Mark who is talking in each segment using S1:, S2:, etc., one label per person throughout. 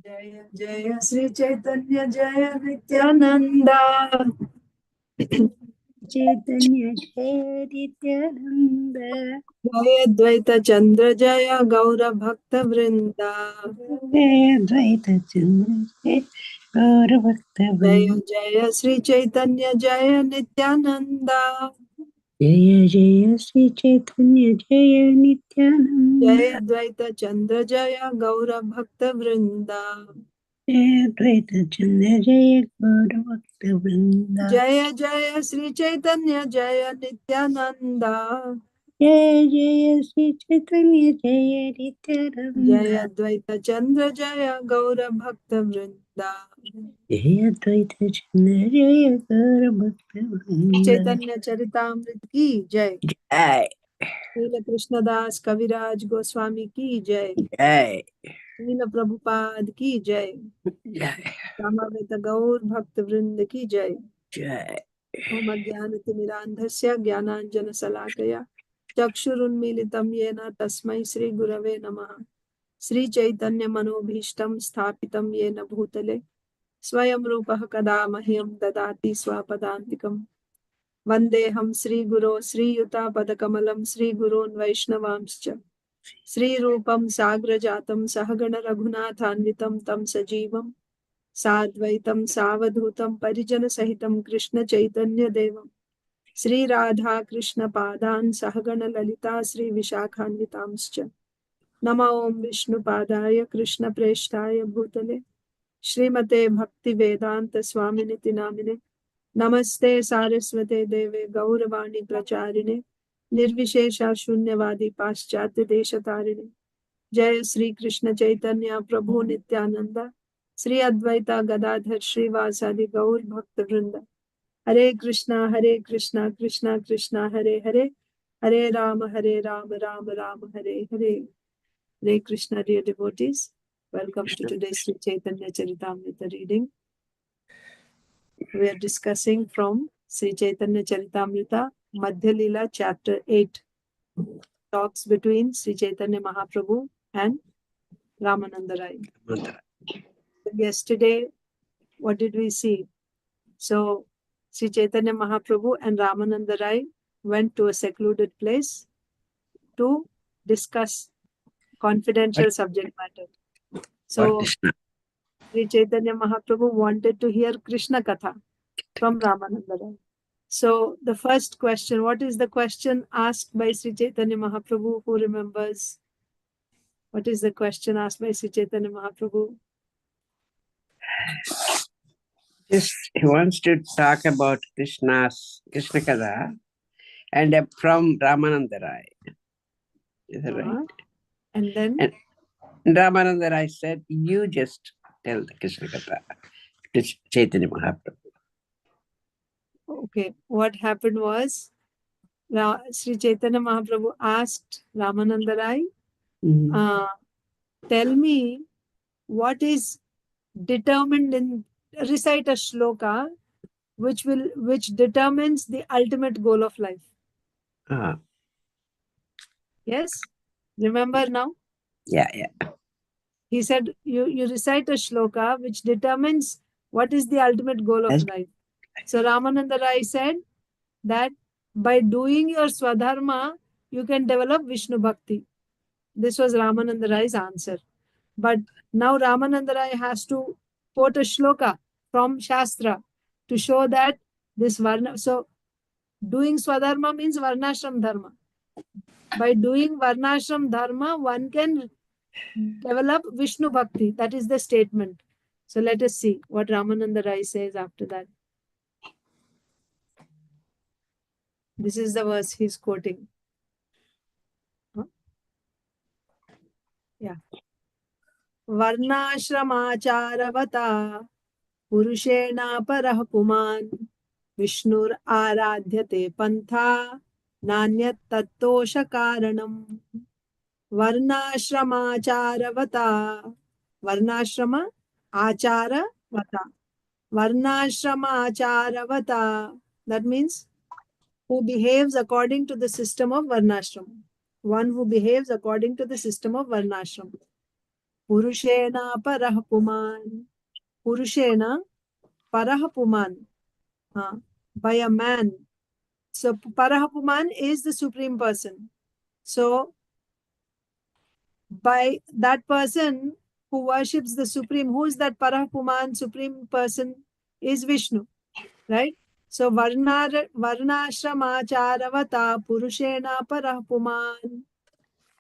S1: Jaya Jaya Sri Caitanya Jaya Nityananda.
S2: Chaitanya Jaya Nityananda.
S1: Jaya Dvaita Chandra Jaya Gaura Bhakta Vrinda.
S2: Jaya Dvaita Chandra Jaya Gaura Bhakta
S1: Jaya
S2: Vrinda.
S1: Jaya Sri Caitanya Jaya Nityananda.
S2: Jaya Jaya Sri Chaitanya Jaya Nityananda.
S1: Jaya Dvaita Chandra Jaya Gaura Bhakta Vrinda.
S2: Jaya Dvaita Chandra Jaya Gaura Bhakta Vrinda.
S1: Jaya Jaya Sri Caitanya Jaya Nityananda.
S2: Jaya Jaya Sri Chaitanya Jaya Nityananda.
S1: Jaya Dvaita Chandra Jaya Gaura Bhakta Vrinda.
S2: Jaya Dvaita Chandra Jaya Gaura Bhakta Vrinda.
S1: Chaitanya Charitamrit ki Jai.
S2: Jai
S1: Srila Krishnadas Kaviraj Goswami ki Jai.
S2: Jai
S1: Srila Prabhupada ki Jai.
S2: Jai
S1: Samaveta Gaur Bhakta Vrinda ki Jai.
S2: Jai.
S1: Om Ajnanatimirandhasya Jnananjana Salakaya Chakshurunmilitam Yena Tasmai Sri Gurave Namaha. Sri Chaitanya Manobhishtam Sthapitam Yena Bhutale Swayam Rupah Kada Mahyam Dadati Swapadantikam. Vandeham Sri Guru Sri Yuta Padakamalam Sri Gurun Vaishnavamscha Sri Rupam Sagrajatam Sahagana Raghunathanvitam Tam Sajivam Sadvaitam Savadhutam Parijana Sahitam Krishna Chaitanya Devam Sri Radha Krishna Padan Sahagana Lalita Sri Vishakhanvitamscha Nama Om Vishnu Padaya Krishna Preshtaya Bhutale Srimate Bhakti Vedanta Swaminiti Namine Namaste Saraswate Deve Gauravani Pracharine Nirvishesha Shunyavadi Paschatya Deshatarine Jai Sri Krishna Chaitanya Prabhu Nityananda Sri Advaita Gadadhar Sri Vasadi Gaur Bhakta Vrinda Hare Krishna Krishna Krishna Hare Hare Hare Rama Rama Rama Hare Hare. Hare Krishna, dear devotees. Welcome to today's Sri Chaitanya Charitamrita reading. We are discussing from Sri Chaitanya Charitamrita, Madhya Lila, chapter 8. Talks between Sri Chaitanya Mahaprabhu and Ramananda Raya. Yesterday, what did we see? So, Sri Chaitanya Mahaprabhu and Ramananda Raya went to a secluded place to discuss confidential subject matter. So, Sri Chaitanya Mahaprabhu wanted to hear Krishna Katha from Ramananda Raya. So the first question, what is the question asked by Sri Chaitanya Mahaprabhu? Who remembers? What is the question asked by Sri Chaitanya Mahaprabhu?
S2: Yes, he wants to talk about Krishna Katha and from Ramananda Raya. Is that right?
S1: And then?
S2: And Ramananda Raya said, you just tell the Krishna Katha to Chaitanya Mahaprabhu.
S1: Okay, what happened was, Sri Chaitanya Mahaprabhu asked Ramananda Raya, tell me what is determined in, recite a shloka which determines the ultimate goal of life. Yes? Remember now?
S2: Yeah.
S1: He said, you recite a shloka which determines what is the ultimate goal of life. So Ramananda Rai said that by doing your Swadharma, you can develop Vishnu Bhakti. This was Ramananda Rai's answer. But now Ramananda Rai has to quote a shloka from Shastra to show that this Varna. So doing Swadharma means Varnashram Dharma. By doing Varnashram Dharma, one can develop Vishnu Bhakti. That is the statement. So let us see what Ramananda Rai says after that. This is the verse he's quoting. Yeah. Varnashramacharvata Purushena parah puman Vishnur aradhyate pantha Nanyat tattosha karanam. Varnashramacharvata. Varnashrama acharavata. Varnashramacharvata. That means who behaves according to the system of Varnashram. One who behaves according to the system of Varnashram. Purushena parah puman. Purushena parah puman. By a man. So parah puman is the supreme person. So by that person who worships the supreme, who is that parah puman supreme person, is Vishnu, right? So varnashramacharvata purushena parah puman.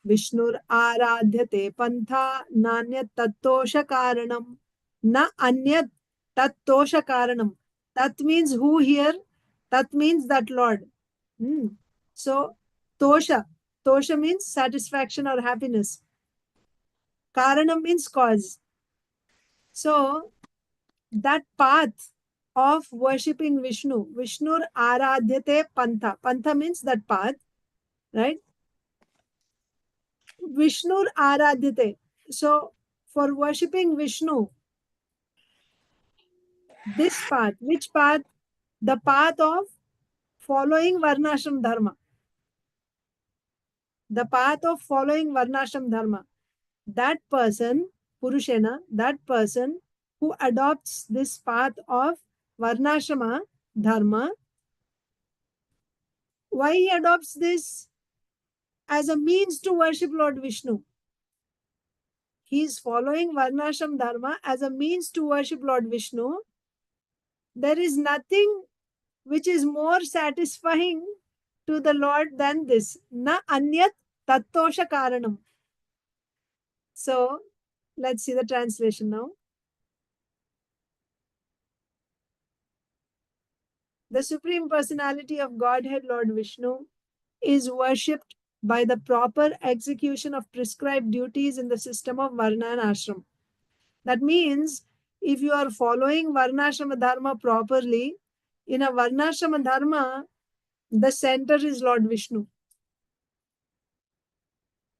S1: Vishnur aradhyate pantha nanyat tattosha karanam. Na anyat tattosha karanam. Tat means who here? Tat means that Lord. So tosha. Tosha means satisfaction or happiness. Karanam means cause. So that path of worshipping Vishnu, Vishnur aradhyate pantha. Pantha means that path, right? Vishnur aradhyate. So for worshipping Vishnu, this path, which path? The path of following Varnashram Dharma. The path of following Varnashram Dharma. That person, Purushena, that person who adopts this path of Varnashrama Dharma, why he adopts this? As a means to worship Lord Vishnu. He is following Varnashram Dharma as a means to worship Lord Vishnu. There is nothing which is more satisfying to the Lord than this. Na anyat tattosha karanam. So, let's see the translation now. The Supreme Personality of Godhead, Lord Vishnu, is worshipped by the proper execution of prescribed duties in the system of Varna and Ashram. That means, if you are following Varnashrama Dharma properly, in a Varnashrama Dharma, the center is Lord Vishnu.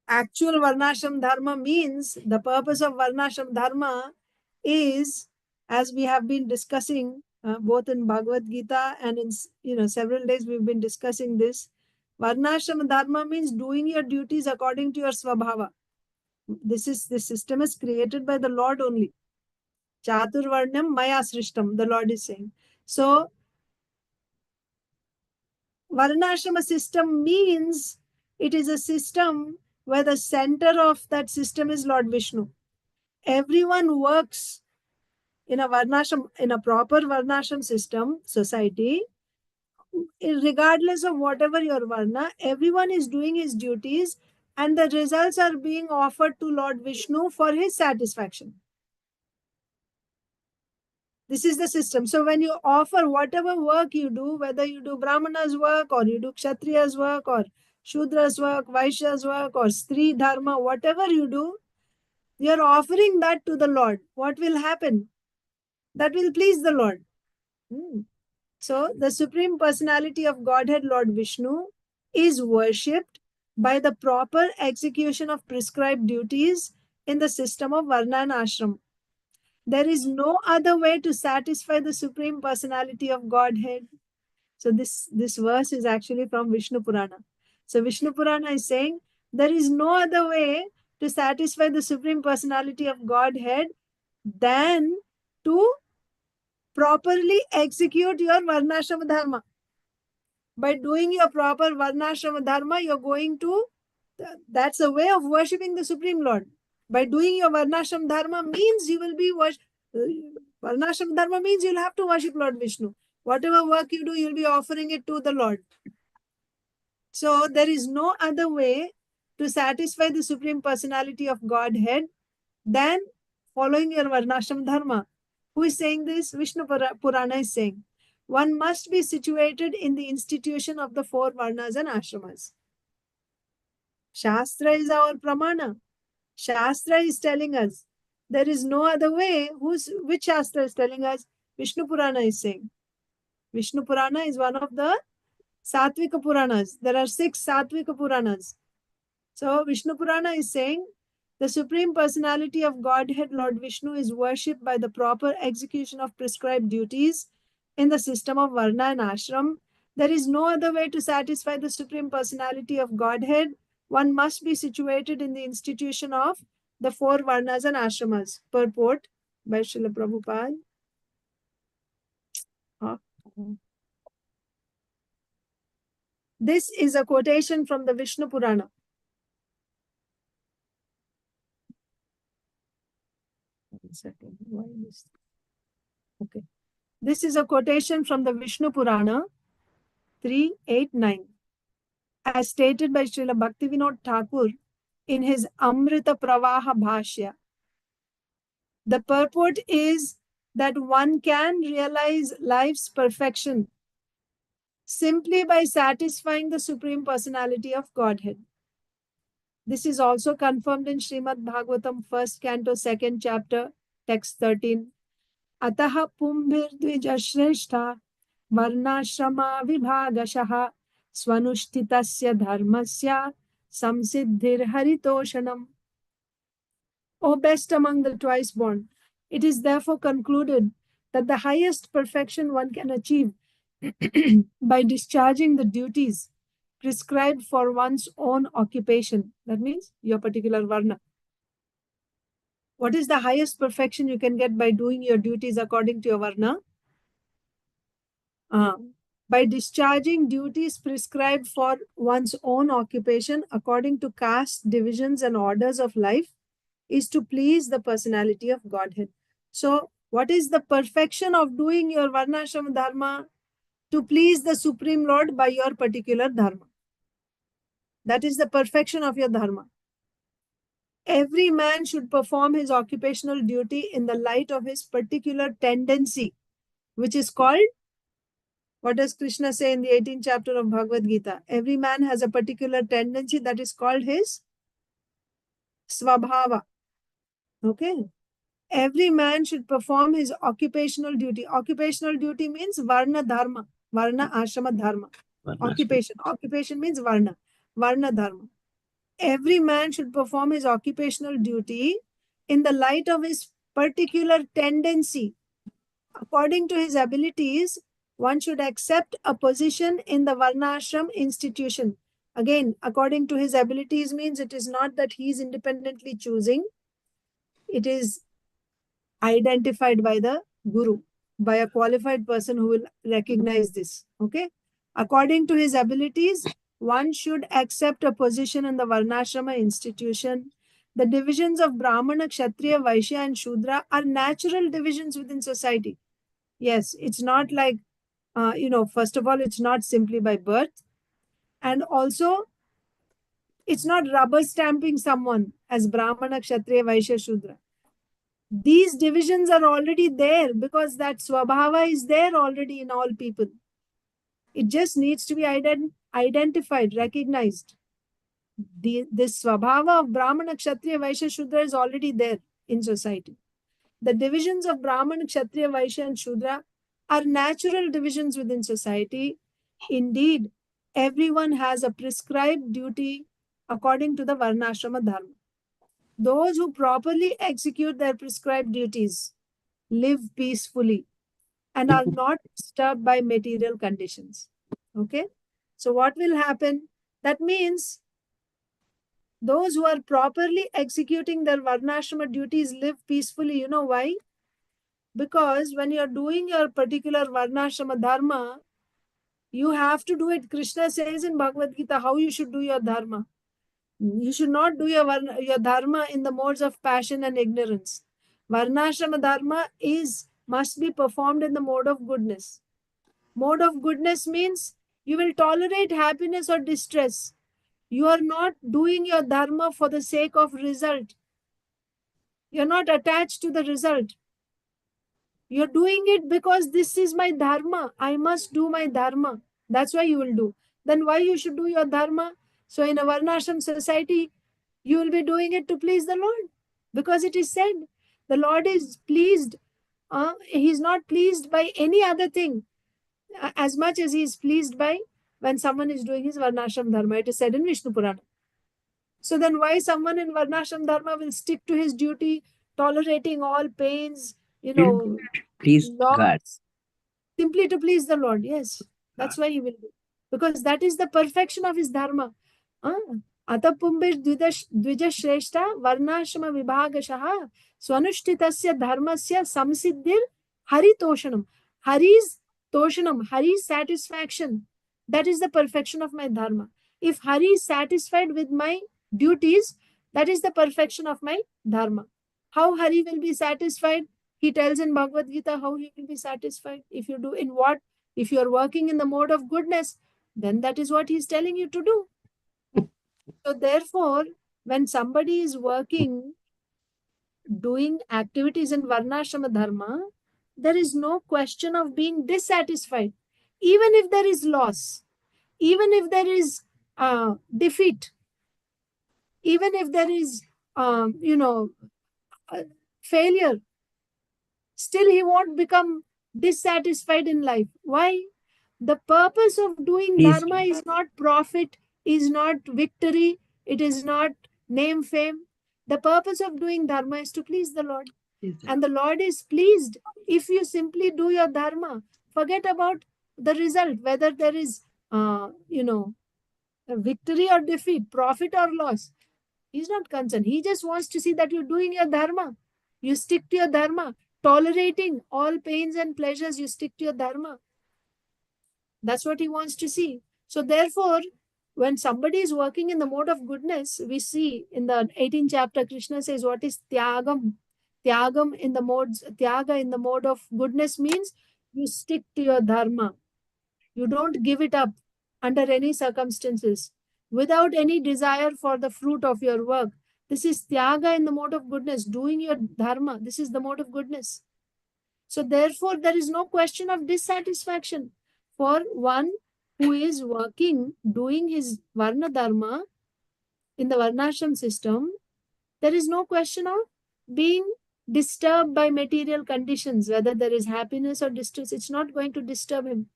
S1: Actual Varnashram Dharma means the purpose of Varnashram Dharma is, as we have been discussing both in Bhagavad Gita and in several days we've been discussing this. Varnashram Dharma means doing your duties according to your Svabhava. This system is created by the Lord only. Chaturvarnyam maya srishtam, the Lord is saying. So, Varnashrama system means it is a system where the center of that system is Lord Vishnu. Everyone works in a Varnashram, in a proper Varnashram system, society, regardless of whatever your Varna, everyone is doing his duties and the results are being offered to Lord Vishnu for his satisfaction. This is the system. So when you offer whatever work you do, whether you do Brahmana's work or you do Kshatriya's work or Shudra's work, Vaishya's work or Stri Dharma, whatever you do, you're offering that to the Lord. What will happen? That will please the Lord. So the Supreme Personality of Godhead, Lord Vishnu, is worshipped by the proper execution of prescribed duties in the system of Varna and Ashram. There is no other way to satisfy the Supreme Personality of Godhead. So this verse is actually from Vishnu Purana. So Vishnu Purana is saying there is no other way to satisfy the Supreme Personality of Godhead than to properly execute your Varnashrama Dharma. By doing your proper Varnashrama Dharma, you're going to, that's a way of worshipping the Supreme Lord. By doing your Varnashram Dharma means you will be Varnashram Dharma means you'll have to worship Lord Vishnu. Whatever work you do, you'll be offering it to the Lord. So there is no other way to satisfy the Supreme Personality of Godhead than following your Varnashram Dharma. Who is saying this? Vishnu Purana is saying. One must be situated in the institution of the four Varnas and Ashramas. Shastra is our Pramana. Shastra is telling us there is no other way. Which Shastra is telling us? Vishnu Purana is saying. Vishnu Purana is one of the Satvika Puranas. There are 6 Satvika Puranas. So Vishnu Purana is saying the Supreme Personality of Godhead, Lord Vishnu, is worshipped by the proper execution of prescribed duties in the system of Varna and Ashram. There is no other way to satisfy the Supreme Personality of Godhead. One must be situated in the institution of the 4 varnas and ashramas. Purport by Srila Prabhupada. This is a quotation from the Vishnu Purana. Okay. This is a quotation from the Vishnu Purana 389, as stated by Srila Bhaktivinoda Thakur in his Amrita Pravaha Bhashya. The purport is that one can realize life's perfection simply by satisfying the Supreme Personality of Godhead. This is also confirmed in Srimad Bhagavatam, 1st Canto, 2nd Chapter, Text 13. Ataha pumbhirdvijashreshta varnashrama vibhagashaha swanushthitasya dharmasya samsiddhir haritoshanam. O best among the twice born, it is therefore concluded that the highest perfection one can achieve by discharging the duties prescribed for one's own occupation. That means your particular varna. What is the highest perfection you can get by doing your duties according to your varna? By discharging duties prescribed for one's own occupation according to caste, divisions, and orders of life is to please the personality of Godhead. So, what is the perfection of doing your varnashram dharma? To please the Supreme Lord by your particular dharma. That is the perfection of your dharma. Every man should perform his occupational duty in the light of his particular tendency, which is called, what does Krishna say in the 18th chapter of Bhagavad Gita? Every man has a particular tendency that is called his svabhava. Okay. Every man should perform his occupational duty. Occupational duty means varna dharma, varna ashrama dharma. Occupation. Occupation means varna, varna dharma. Every man should perform his occupational duty in the light of his particular tendency. According to his abilities, one should accept a position in the varnashram institution. Again, according to his abilities means it is not that he is independently choosing. It is identified by the guru, by a qualified person who will recognize this. Okay. According to his abilities, one should accept a position in the varnashrama institution. The divisions of Brahmana, Kshatriya, Vaishya, and Shudra are natural divisions within society. Yes, it's not like, first of all, it's not simply by birth. And also, it's not rubber stamping someone as Brahmana, Kshatriya, Vaishya, Shudra. These divisions are already there because that swabhava is there already in all people. It just needs to be identified, recognized. This swabhava of Brahmana, Kshatriya, Vaishya, Shudra is already there in society. The divisions of Brahmana, Kshatriya, Vaishya, and Shudra are natural divisions within society. Indeed, everyone has a prescribed duty according to the varnashrama dharma. Those who properly execute their prescribed duties live peacefully and are not disturbed by material conditions. Okay? So what will happen? That means those who are properly executing their varnashrama duties live peacefully. You know why? Because when you're doing your particular varnashrama dharma, you have to do it. Krishna says in Bhagavad Gita how you should do your dharma. You should not do your dharma in the modes of passion and ignorance. Varnashrama dharma must be performed in the mode of goodness. Mode of goodness means you will tolerate happiness or distress. You are not doing your dharma for the sake of result. You are not attached to the result. You're doing it because this is my dharma. I must do my dharma. That's why you will do. Then why you should do your dharma? So in a varnashram society, you will be doing it to please the Lord. Because it is said, the Lord is pleased. He's not pleased by any other thing as much as he is pleased by when someone is doing his varnashram dharma. It is said in Vishnu Purana. So then why someone in varnashram dharma will stick to his duty, tolerating all pains,
S2: Please God.
S1: Simply to please the Lord. Yes, that's why he will do. Because that is the perfection of his dharma. Atapumbir Dvijashreshta Varnashrama Vibhagashaha Swanushtitasya Dharmasya Samsiddhir Haritoshanam. Hari's Toshanam, Hari's satisfaction. That is the perfection of my dharma. If Hari is satisfied with my duties, that is the perfection of my dharma. How Hari will be satisfied? He tells in Bhagavad Gita how he will be satisfied. If you do in what? If you are working in the mode of goodness, then that is what he is telling you to do. So therefore, when somebody is working, doing activities in Varnashrama Dharma, there is no question of being dissatisfied. Even if there is loss, even if there is defeat, even if there is, uh, failure, still he won't become dissatisfied in life. Why? The purpose of doing
S2: Please.
S1: dharma is not profit, is not victory, it is not name, fame. The purpose of doing dharma is to please the Lord. And the Lord is pleased if you simply do your dharma. Forget about the result, whether there is, a victory or defeat, profit or loss. He's not concerned. He just wants to see that you're doing your dharma. You stick to your dharma. Tolerating all pains and pleasures, you stick to your dharma. That's what he wants to see. So therefore, when somebody is working in the mode of goodness, we see in the 18th chapter, Krishna says, what is tyagam? Tyagam in the modes, tyaga in the mode of goodness means you stick to your dharma. You don't give it up under any circumstances without any desire for the fruit of your work. This is tyaga in the mode of goodness, doing your dharma. This is the mode of goodness. So therefore, there is no question of dissatisfaction for one who is working, doing his Varna Dharma in the Varnashram system. There is no question of being disturbed by material conditions, whether there is happiness or distress. It's not going to disturb him.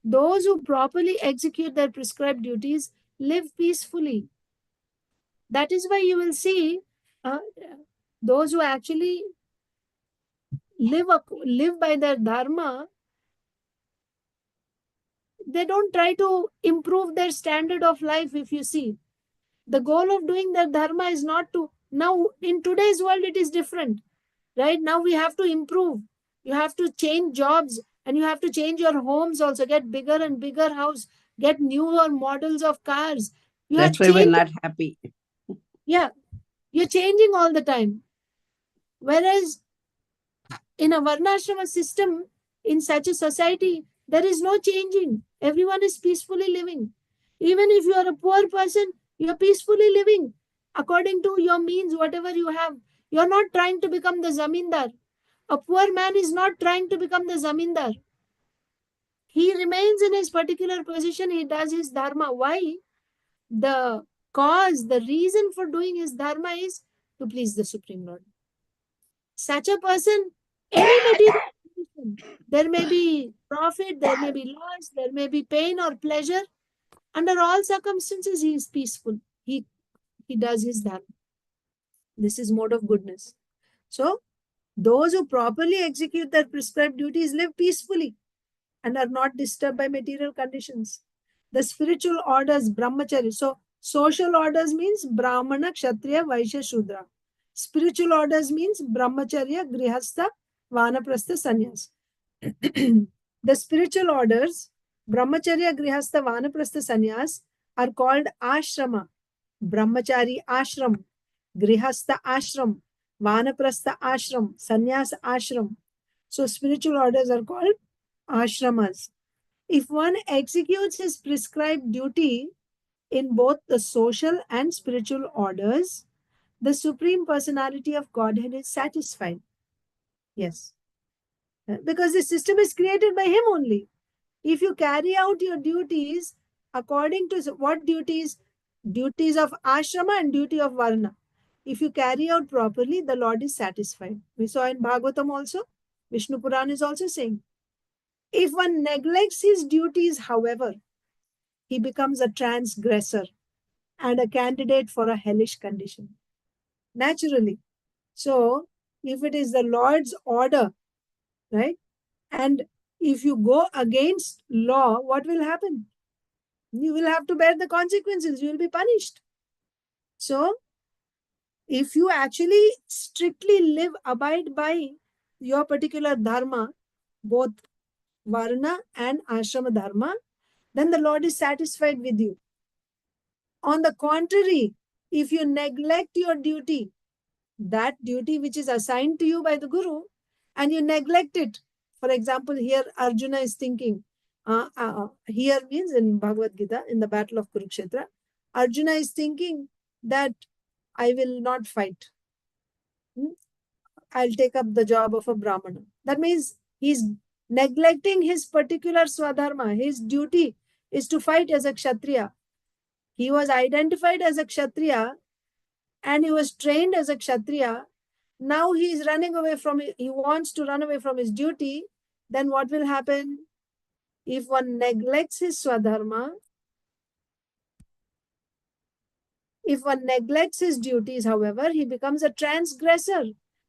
S1: Those who properly execute their prescribed duties live peacefully. That is why you will see those who actually live by their dharma, they don't try to improve their standard of life. If you see, the goal of doing their dharma is not to, now in today's world it is different, right? Now we have to improve, you have to change jobs, and you have to change your homes also, get bigger and bigger house, get newer models of cars. You are
S2: That's why we're
S1: changing.
S2: not happy.
S1: Yeah, you're changing all the time. Whereas in a varnashrama system, in such a society, there is no changing. Everyone is peacefully living. Even if you are a poor person, you are peacefully living according to your means, whatever you have. You are not trying to become the zamindar. A poor man is not trying to become the zamindar. He remains in his particular position. He does his dharma. Why? The cause, the reason for doing his dharma is to please the Supreme Lord. Such a person, any material condition, there may be profit, there may be loss, there may be pain or pleasure. Under all circumstances, he is peaceful. He does his dharma. This is mode of goodness. So, those who properly execute their prescribed duties live peacefully and are not disturbed by material conditions. The spiritual orders, brahmacharya. So, social orders means brahmana, kshatriya, vaishya, shudra. Spiritual orders means brahmacharya, grihastha, vanaprastha, sannyas. The spiritual orders, brahmacharya, grihastha, vanaprastha, sannyas, are called ashrama. Brahmachari ashram, grihastha ashram, vanaprastha ashram, sannyas ashram. So spiritual orders are called ashramas. If one executes his prescribed duty in both the social and spiritual orders, the Supreme Personality of Godhead is satisfied. Yes. Because the system is created by Him only. If you carry out your duties according to what duties? Duties of ashrama and duty of varna. If you carry out properly, the Lord is satisfied. We saw in Bhagavatam also, Vishnu Puran is also saying, if one neglects his duties, however, he becomes a transgressor and a candidate for a hellish condition. Naturally. So, if it is the Lord's order, right? And if you go against law, what will happen? You will have to bear the consequences. You will be punished. So if you actually strictly abide by your particular dharma, both varna and ashrama dharma, then the Lord is satisfied with you. On the contrary, if you neglect your duty, that duty which is assigned to you by the Guru, and you neglect it, for example, here Arjuna is thinking, here means in Bhagavad Gita, in the battle of Kurukshetra, Arjuna is thinking that I will not fight. I'll take up the job of a Brahmana. That means he's neglecting his particular Swadharma. His duty is to fight as a Kshatriya. He was identified as a Kshatriya and he was trained as a Kshatriya. Now he is running away from it. He wants to run away from his duty. Then what will happen? If one neglects his Swadharma, if one neglects his duties, however, he becomes a transgressor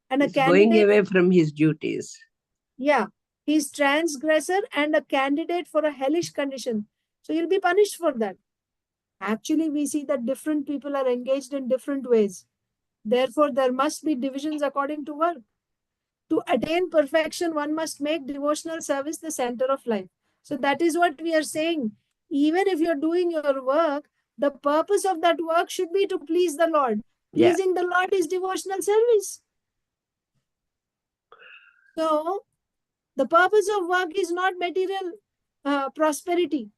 S1: and
S2: He's
S1: a
S2: going
S1: candidate.
S2: away from his duties.
S1: Yeah, he's transgressor and a candidate for a hellish condition. So he'll be punished for that. Actually, we see that different people are engaged in different ways. Therefore, there must be divisions according to work. To attain perfection, one must make devotional service the center of life. So that is what we are saying. Even if you're doing your work, the purpose of that work should be to please the Lord.
S2: Yeah.
S1: Pleasing the Lord is devotional service. So the purpose of work is not material prosperity.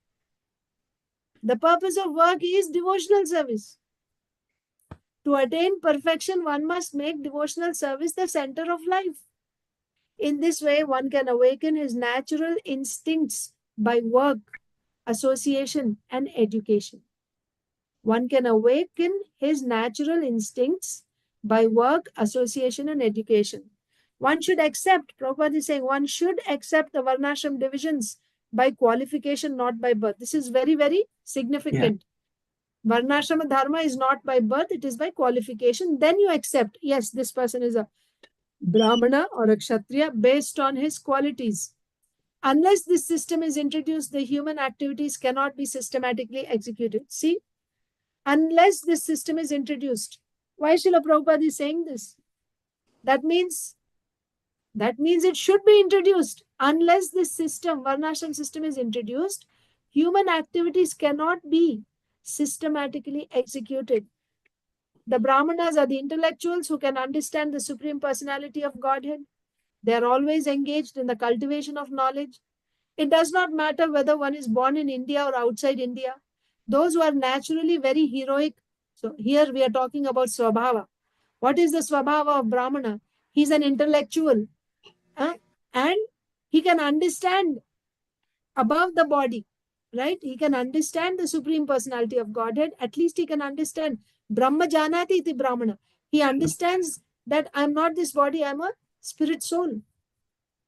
S1: The purpose of work is devotional service. To attain perfection, one must make devotional service the center of life. In this way, one can awaken his natural instincts by work, association, and education. One can awaken his natural instincts by work, association, and education. One should accept, Prabhupada is saying, one should accept the Varnashram divisions by qualification, not by birth. This is very, very significant. Yeah. Varnashrama dharma is not by birth, it is by qualification. Then you accept, yes, this person is a Brahmana or a Kshatriya based on his qualities. Unless this system is introduced, the human activities cannot be systematically executed. See, unless this system is introduced. Why Srila Prabhupada is saying this? That means it should be introduced. Unless this system, Varnashram system is introduced, human activities cannot be systematically executed. The Brahmanas are the intellectuals who can understand the Supreme Personality of Godhead. They are always engaged in the cultivation of knowledge. It does not matter whether one is born in India or outside India. Those who are naturally very heroic. So here we are talking about Swabhava. What is the Swabhava of Brahmana? He's an intellectual. And he can understand above the body. Right? He can understand the Supreme Personality of Godhead. At least he can understand Brahma Janati iti Brahmana. He understands that I'm not this body, I'm a spirit soul.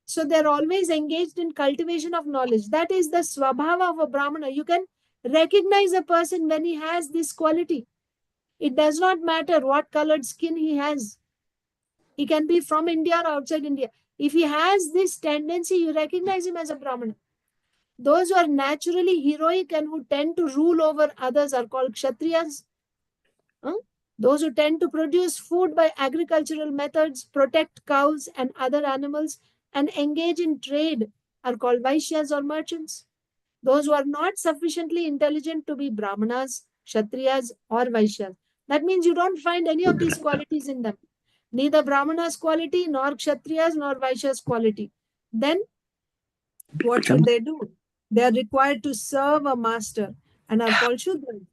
S1: So they're always engaged in cultivation of knowledge. That is the swabhava of a Brahmana. You can recognize a person when he has this quality. It does not matter what colored skin he has. He can be from India or outside India. If he has this tendency, you recognize him as a Brahmana. Those who are naturally heroic and who tend to rule over others are called Kshatriyas. Those who tend to produce food by agricultural methods, protect cows and other animals, and engage in trade are called Vaishyas or merchants. Those who are not sufficiently intelligent to be Brahmanas, Kshatriyas, or Vaishyas. That means you don't find any of these qualities in them. Neither Brahmanas quality, nor Kshatriyas, nor Vaishyas quality. Then what should they do? They are required to serve a master and are called Shudras.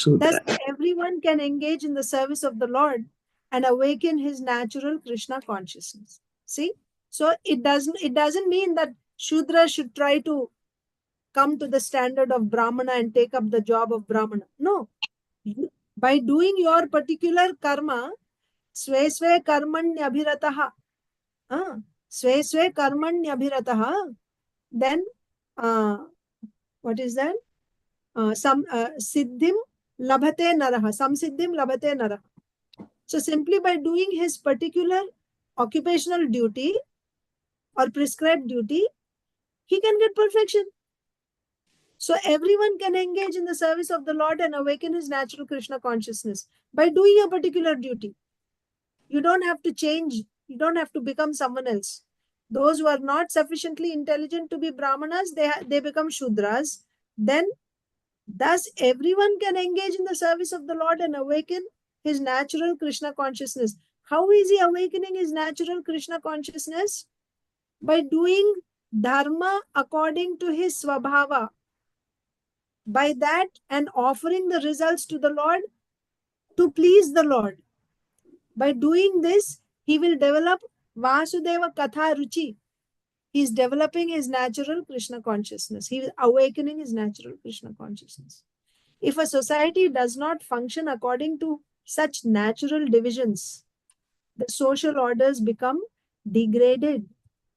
S1: Thus, everyone can engage in the service of the Lord and awaken his natural Krishna consciousness. See? So it doesn't mean that Shudra should try to come to the standard of Brahmana and take up the job of Brahmana. No. By doing your particular karma, sve sve karmanyabhirataha, sve sve karmanyabhirataha, then what is that? Siddhim labhate naraha, samsiddhim labhate naraha. So simply by doing his particular occupational duty or prescribed duty, he can get perfection. So everyone can engage in the service of the Lord and awaken his natural Krishna consciousness by doing a particular duty. You don't have to change. You don't have to become someone else. Those who are not sufficiently intelligent to be Brahmanas, they become Shudras. Then, thus, everyone can engage in the service of the Lord and awaken his natural Krishna consciousness. How is he awakening his natural Krishna consciousness? By doing dharma according to his swabhava. By that, and offering the results to the Lord to please the Lord. By doing this, he will develop Vasudeva Katha Ruchi. He is developing his natural Krishna consciousness. He is awakening his natural Krishna consciousness. If a society does not function according to such natural divisions, the social orders become degraded.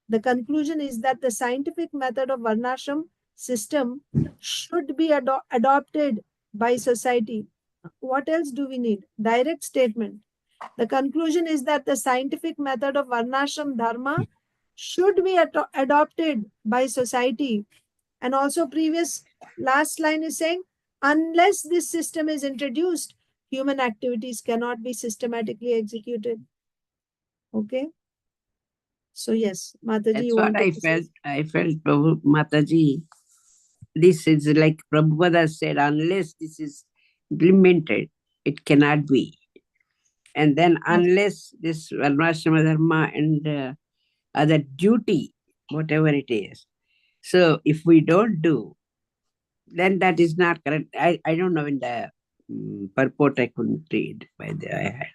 S1: The conclusion is that the scientific method of Varnashram system should be adopted by society. What else do we need? Direct statement. The conclusion is that the scientific method of Varnashram Dharma should be adopted by society. And also previous last line is saying, unless this system is introduced, human activities cannot be systematically executed. Okay. So yes, Mataji,
S2: That's
S1: you
S2: what
S1: wanted
S2: I
S1: to say?
S2: felt. I felt, Prabhu Mataji, this is like Prabhupada said, unless this is implemented, it cannot be. And then
S1: Yes.
S2: unless this Varnashrama Dharma and other duty, whatever it is. So if we don't do, then that is not correct. I don't know in the purport I couldn't read by the I had.
S1: I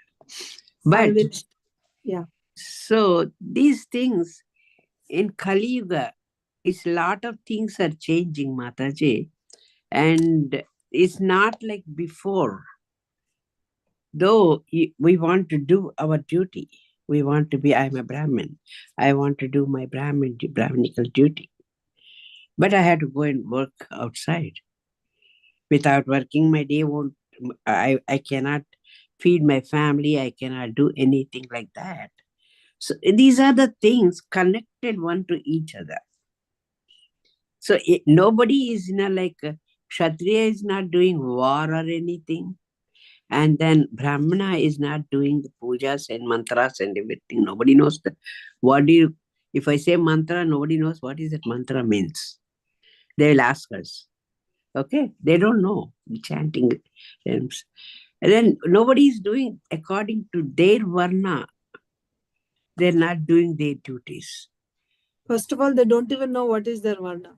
S2: But
S1: will. Yeah.
S2: so these things in Kali Yuga, it's a lot of things are changing, Mataji. And it's not like before. Though we want to do our duty, we want to be, I'm a Brahmin, I want to do my Brahminical duty. But I had to go and work outside. Without working, my day won't, I cannot feed my family, I cannot do anything like that. So these are the things connected one to each other. So nobody is like, Kshatriya is not doing war or anything. And then Brahmana is not doing the pujas and mantras and everything. Nobody knows that. What do you, if I say mantra, nobody knows what is that mantra means. They will ask us. Okay? They don't know the chanting terms. And then nobody is doing according to their varna. They're not doing their duties.
S1: First of all, they don't even know what is their Varna.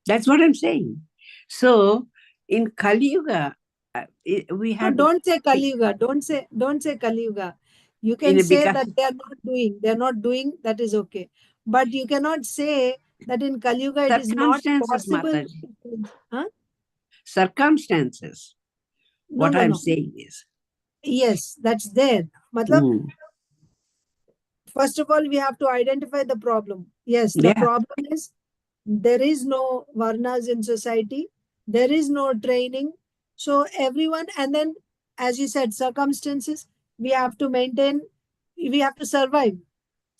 S2: That's what I'm saying. So in Kali Yuga, we
S1: No,
S2: have to
S1: don't say Kali Yuga. Don't say Kali Yuga. You can say
S2: because
S1: that they are not doing, that is okay. But you cannot say that in Kali Yuga it is not
S2: circumstances,
S1: possible.
S2: Mataji.
S1: Huh?
S2: Circumstances.
S1: No,
S2: What
S1: no,
S2: I'm
S1: no.
S2: saying is.
S1: Yes, that's there. Matlab, first of all, we have to identify the problem. Yes, the
S2: Yeah,
S1: problem is there is no Varnas in society. There is no training. So everyone, and then, as you said, circumstances, we have to maintain, we have to survive.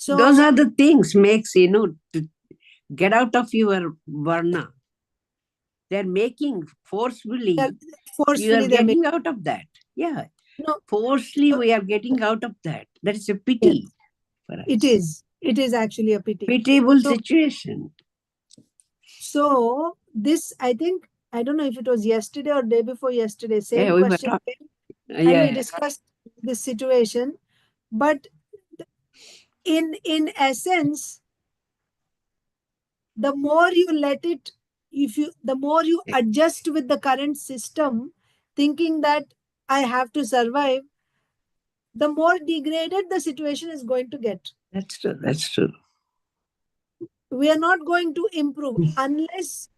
S2: those
S1: So
S2: are the things makes, to get out of your varna. They're making
S1: they're
S2: forcefully, you are
S1: forcefully they make.
S2: getting out of that. Yeah,
S1: No,
S2: forcefully
S1: uh,
S2: we are getting out of that. That is a
S1: yes,
S2: pity for
S1: it
S2: us.
S1: is. It is actually a pity.
S2: Pitiable
S1: So,
S2: situation.
S1: so this, I think, I don't know if it was yesterday or day before yesterday,
S2: Yeah,
S1: same
S2: we were
S1: question
S2: talking.
S1: came, and we
S2: Yeah,
S1: discussed this situation. But in essence, the more you let it, the more you
S2: yeah.
S1: adjust with the current system, thinking that I have to survive, the more degraded the situation is going to get.
S2: That's true. That's true.
S1: We are not going to improve unless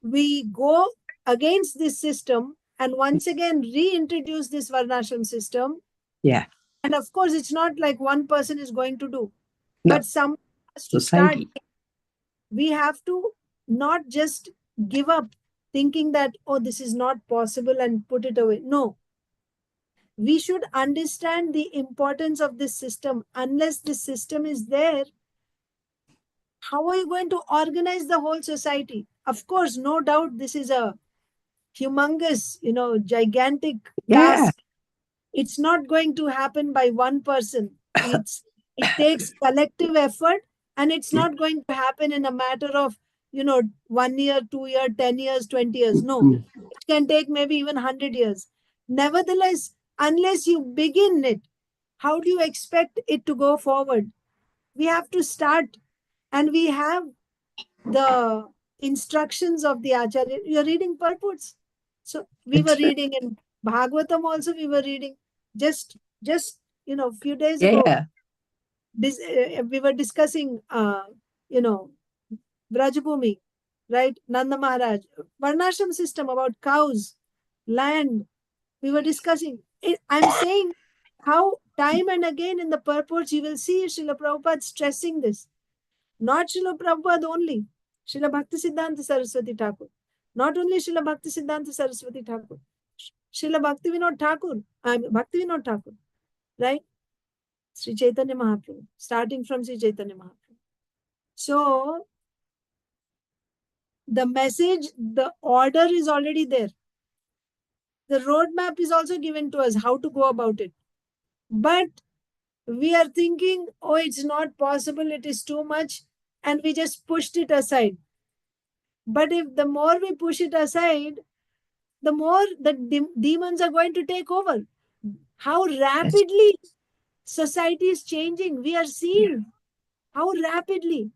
S1: we go against this system and once again reintroduce this varnashram system.
S2: Yeah.
S1: And of course, it's not like one person is going to do,
S2: No,
S1: but someone has to start.
S2: society.
S1: We have to not just give up thinking that, oh, this is not possible and put it away. No, we should understand the importance of this system. Unless this system is there, how are you going to organize the whole society? Of course, no doubt, this is a humongous, gigantic
S2: Yeah.
S1: task. It's not going to happen by one person. It takes collective effort, and it's not going to happen in a matter of 1 year, 2 year, 10 years, 20 years. No,
S2: Mm.
S1: it can take maybe even 100 years. Nevertheless, unless you begin it, how do you expect it to go forward? We have to start, and we have the instructions of the Acharya. You're reading purports. So we were reading in Bhagavatam also, we were reading just few days
S2: Yeah,
S1: ago.
S2: yeah.
S1: We were discussing you know Brajabhumi, right? Nanda Maharaj, Varnashram system about cows, land. We were discussing. I'm saying how time and again in the purports you will see Srila Prabhupada stressing this. Not Srila Prabhupada only, Srila Bhakti Siddhanta Saraswati Thakur. Not only Srila Bhakti Siddhanta Saraswati Thakur, Srila Bhakti Vinod Thakur, Bhakti Vinod Thakur, right? Sri Caitanya Mahaprabhu, starting from Sri Caitanya Mahaprabhu. So, the message, the order is already there. The roadmap is also given to us, how to go about it. But we are thinking, oh, it's not possible, it is too much, and we just pushed it aside. But if the more we push it aside, the more the demons are going to take over. How rapidly society is changing. We are seeing how rapidly.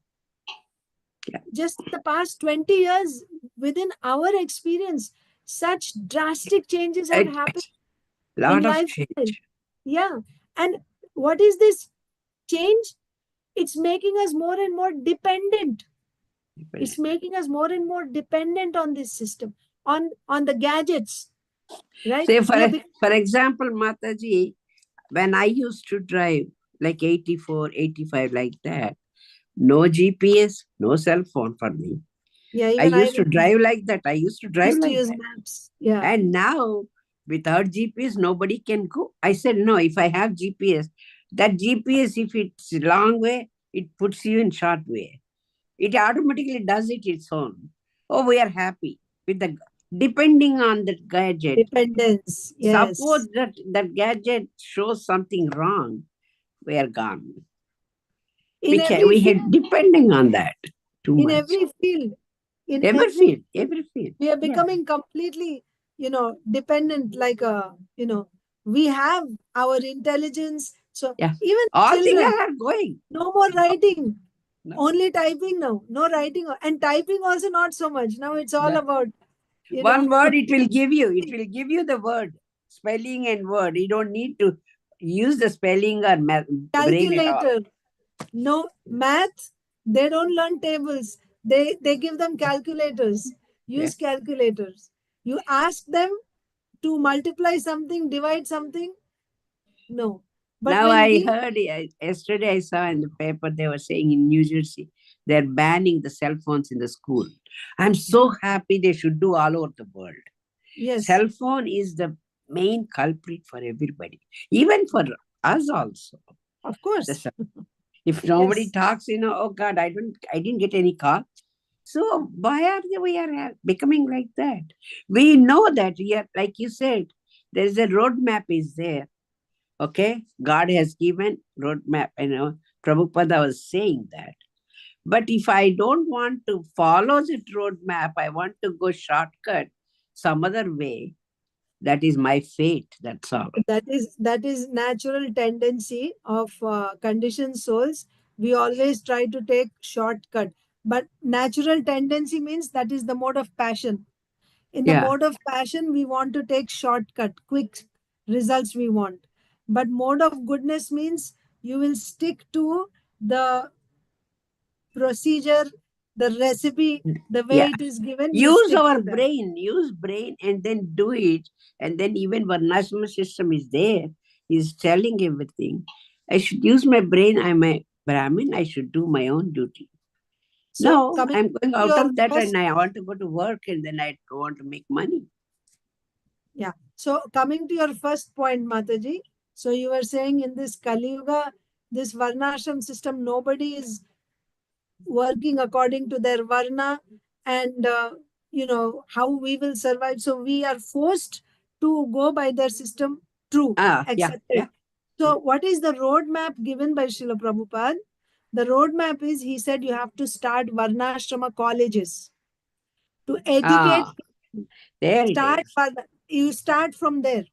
S2: Yeah.
S1: Just the past 20 years, within our experience, such drastic changes have happened in
S2: Lot of
S1: lifestyle.
S2: change.
S1: Yeah. And what is this change? It's making us more and more dependent. It's making us more and more dependent on this system, on the gadgets, right?
S2: Say, for example, Mataji, when I used to drive like 84, 85, like that, no GPS, no cell phone for me.
S1: Yeah,
S2: I
S1: even
S2: used to drive like that. I used to drive like
S1: use
S2: that.
S1: maps. Yeah.
S2: And now, without GPS, nobody can go. I said, no, if I have GPS, that GPS, if it's long way, it puts you in short way. It automatically does it its own. Oh, we are happy with the depending on the gadget.
S1: Dependence. Yes.
S2: Suppose that gadget shows something wrong, we are gone.
S1: In
S2: We had depending on that too
S1: in
S2: much.
S1: every field. In
S2: Every field.
S1: We are becoming completely, dependent, like we have our intelligence. So
S2: Yeah.
S1: even
S2: All things
S1: children,
S2: are going.
S1: no more writing,
S2: No.
S1: only typing now. No writing, and typing also not so much. Now it's all
S2: Yeah.
S1: about,
S2: One word it will give you. It will give you the word, spelling and word. You don't need to use the spelling or brain at all.
S1: calculator. No math. They don't learn tables. They give them calculators. Use calculators. You ask them to multiply something, divide something. No. But
S2: Now
S1: when
S2: I heard, yesterday I saw in the paper, they were saying in New Jersey, they're banning the cell phones in the school. I'm so happy they should do all over the world.
S1: Yes.
S2: Cell phone is the main culprit for everybody, even for us also.
S1: Of course.
S2: If nobody talks, oh God, I didn't get any call. So why are we are becoming like that? We know that, like you said, there's a roadmap is there. Okay, God has given roadmap. Prabhupada was saying that. But if I don't want to follow that roadmap, I want to go shortcut some other way. That is my fate. That's all.
S1: That is natural tendency of conditioned souls. We always try to take shortcut. But natural tendency means that is the mode of passion. In the mode of passion, we want to take shortcut, quick results we want. But mode of goodness means you will stick to the procedure, the recipe, the way it is given.
S2: Use our brain, and then do it. And then even Varnashram system is there. He's telling everything. I should use my brain. I'm a Brahmin. I should do my own duty. So no, I'm going out of that and I want to go to work and then I want to make money.
S1: Yeah. So coming to your first point, Mataji. So you were saying in this Kali Yuga, this Varnashram system, nobody is working according to their Varna. and how we will survive. So we are forced to go by their system, true,
S2: Yeah,
S1: accepted. So what is the roadmap given by Srila Prabhupada? The roadmap is, he said, you have to start Varnashrama colleges to educate.
S2: There it
S1: Start
S2: is.
S1: you start from there.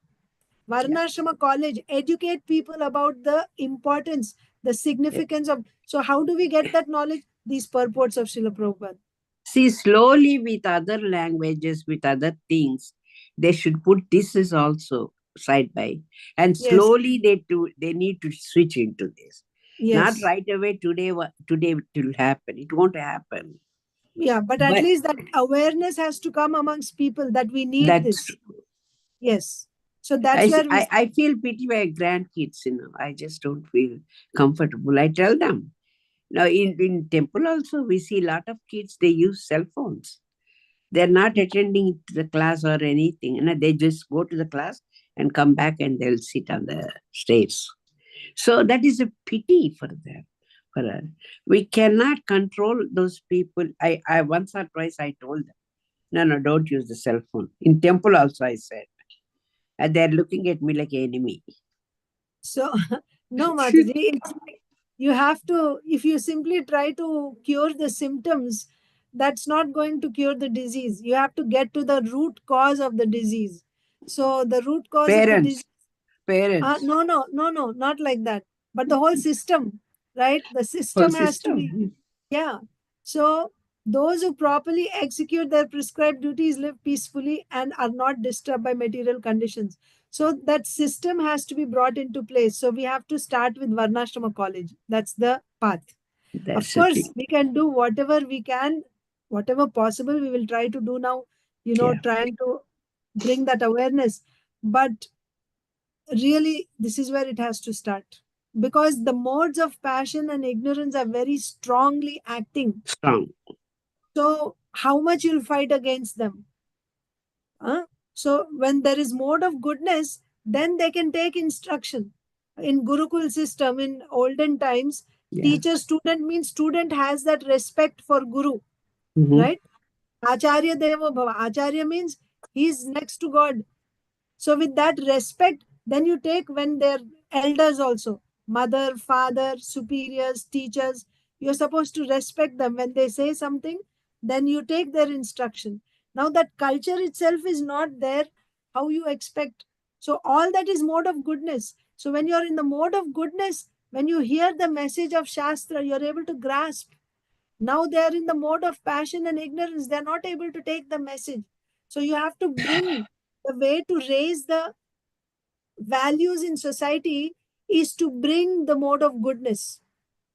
S1: Varnashrama college, educate people about the importance, the significance of. So how do we get that knowledge? These purports of Srila Prabhupada.
S2: See, slowly with other languages, with other things, they should put this is also side by, and
S1: Yes,
S2: slowly they need to switch into this. Not
S1: yes.
S2: right away. Today it will happen. It won't happen.
S1: Yeah, but at
S2: But
S1: least that awareness has to come amongst people that we need
S2: that's
S1: this. Yes. So that's
S2: I,
S1: where we.
S2: I feel pity my grandkids. I just don't feel comfortable. I tell them now in temple also we see a lot of kids. They use cell phones. They're not attending to the class or anything. They just go to the class and come back and they'll sit on the stairs. So that is a pity for them. For us. We cannot control those people. I once or twice I told them, no, don't use the cell phone. In temple also I said. And they're looking at me like enemy.
S1: So, no, Mataji, it's like you have to, if you simply try to cure the symptoms, that's not going to cure the disease. You have to get to the root cause of the disease. So, the root cause of the disease.
S2: Parents, parents,
S1: No, not like that. But the whole system, right? The
S2: whole
S1: system has to be,
S2: system.
S1: yeah. So those who properly execute their prescribed duties live peacefully and are not disturbed by material conditions. So that system has to be brought into place. So we have to start with Varnashrama college. That's the path. Of
S2: That's the
S1: course,
S2: thing.
S1: we can do whatever we can, whatever possible, we will try to do now,
S2: Yeah.
S1: trying to bring that awareness. But really, this is where it has to start, because the modes of passion and ignorance are very strongly acting.
S2: Strong.
S1: So how much you'll fight against them? Huh? So when there is mode of goodness, then they can take instruction. In Gurukul system, in olden times,
S2: Yeah.
S1: teacher student means student has that respect for Guru,
S2: Mm-hmm.
S1: right? Acharya Devo Bhava. Acharya means he's next to God. So with that respect, then you take when they're elders also, mother, father, superiors, teachers, you're supposed to respect them. When they say something, then you take their instruction. Now that culture itself is not there, how you expect? So all that is mode of goodness. So when you're in the mode of goodness, when you hear the message of Shastra, you're able to grasp. Now they are in the mode of passion and ignorance. They're not able to take the message. So you have to bring the way to raise the values in society is to bring the mode of goodness.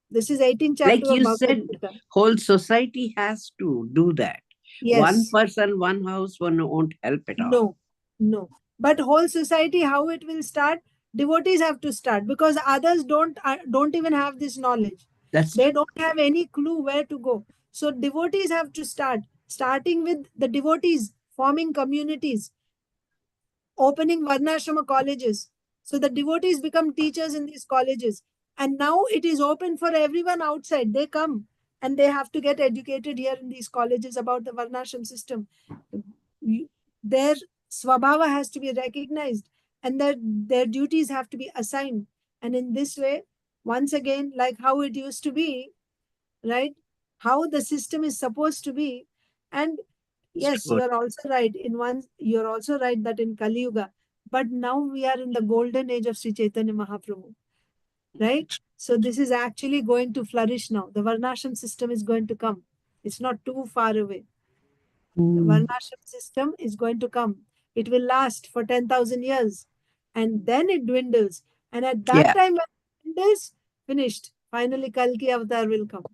S1: This is 18th
S2: Like
S1: chapter of
S2: you
S1: Bhagavad
S2: said,
S1: Gita.
S2: whole society has to do that. One
S1: Yes.
S2: person, one house, one won't help at all.
S1: No. No. But whole society, how it will start? Devotees have to start, because others don't even have this knowledge.
S2: That's
S1: They don't have any clue where to go. So devotees have to start, starting with the devotees, forming communities, opening Varnashrama colleges. So the devotees become teachers in these colleges. And now it is open for everyone outside. They come and they have to get educated here in these colleges about the Varnashram system. Their swabhava has to be recognized, and their duties have to be assigned. And in this way, once again, like how it used to be, right? How the system is supposed to be. And yes,
S2: good.
S1: you're also right. You're also right that in Kali Yuga, but now we are in the golden age of Sri Chaitanya Mahaprabhu, right? So this is actually going to flourish now. The Varnashram system is going to come. It's not too far away. The
S2: Mm.
S1: Varnashram system is going to come. It will last for 10,000 years, and then it dwindles. And at that
S2: Yeah.
S1: time, when it dwindles, finished. Finally, Kalki Avatar will come.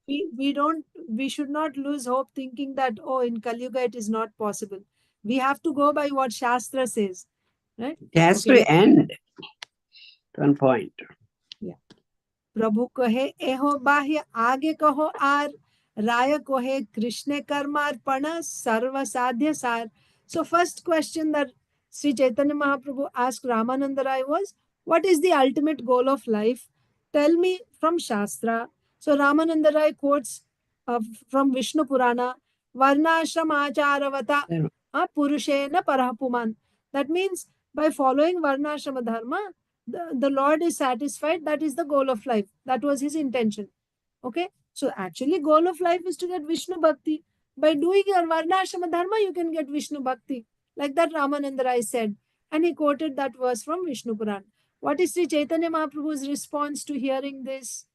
S1: We should not lose hope thinking that, oh, in Kali Yuga it is not possible. We have to go by what Shastra says, right?
S2: It has
S1: Okay,
S2: to end at one point.
S1: yeah. Prabhu कहे एहो बाह्य आगे कहो are राय कहे कृष्ण कर्मार्पण सर्व साध्य सार. So first question that Sri Chaitanya Mahaprabhu asked Ramananda Raya was, what is the ultimate goal of life? Tell me from Shastra. So Ramananda Raya quotes from Vishnu Purana, Varnashram Acharavata Purushena Parapuman. That means by following Varnashrama Dharma, the Lord is satisfied. That is the goal of life. That was his intention. Okay. So actually goal of life is to get Vishnu Bhakti. By doing your Varnashrama Dharma, you can get Vishnu Bhakti. Like that Ramananda Raya said. And he quoted that verse from Vishnu Puran. What is Sri Caitanya Mahaprabhu's response to hearing this?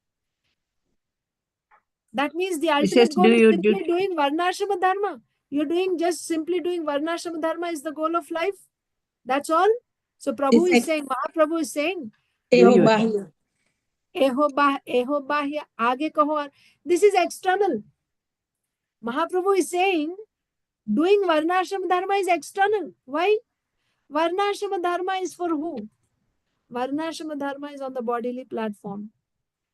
S1: That means the
S2: He
S1: ultimate
S2: says,
S1: goal is simply doing Varnashrama Dharma. You're doing just simply doing Varnashrama Dharma is the goal of life. That's all. So Prabhu is saying, Mahaprabhu is saying,
S3: Ehobahya.
S1: Eho Bahya, Aage Kaho. This is external. Mahaprabhu is saying, doing Varnashrama Dharma is external. Why? Varnashrama Dharma is for who? Varnashrama Dharma is on the bodily platform.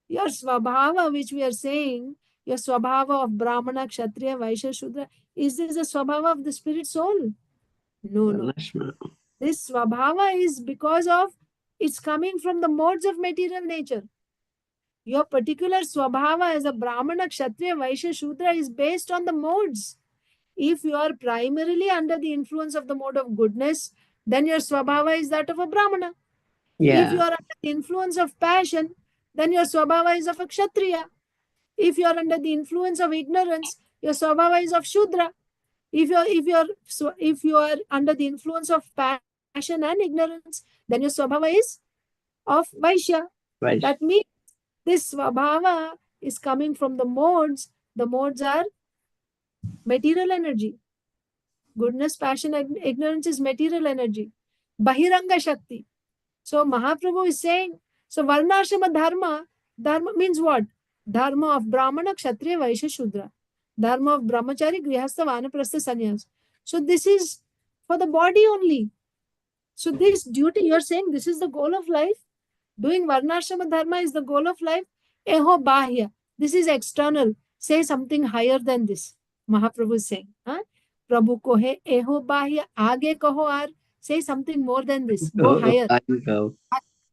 S1: Your Swabhava, which we are saying, your Swabhava of Brahmana, Kshatriya, Vaishya, Shudra, is this the Swabhava of the spirit soul? No. This Swabhava is because of it's coming from the modes of material nature. Your particular Swabhava as a Brahmana, Kshatriya, Vaishya, Shudra is based on the modes. If you are primarily under the influence of the mode of goodness, then your Swabhava is that of a Brahmana. If you are under the influence of passion, then your Swabhava is of a Kshatriya. If you are under the influence of ignorance, your Swabhava is of Shudra. If you are under the influence of passion and ignorance, then your Swabhava is of Vaishya. That means this Swabhava is coming from the modes. The modes are material energy. Goodness, passion, ignorance is material energy. Bahiranga Shakti. So Mahaprabhu is saying, so Varnashrama Dharma means what? Dharma of Brahmana, Kshatriya, Vaishya, Shudra. Dharma of Brahmachari, Grihastha, Vanaprastha, Sannyas. So this is for the body only. So this duty, you're saying this is the goal of life? Doing Varnashrama Dharma is the goal of life? Eho Bahya. This is external. Say something higher than this. Mahaprabhu is saying. Prabhu kohe eho Bahya. Aage kaho ar. Say something more than this. Go higher.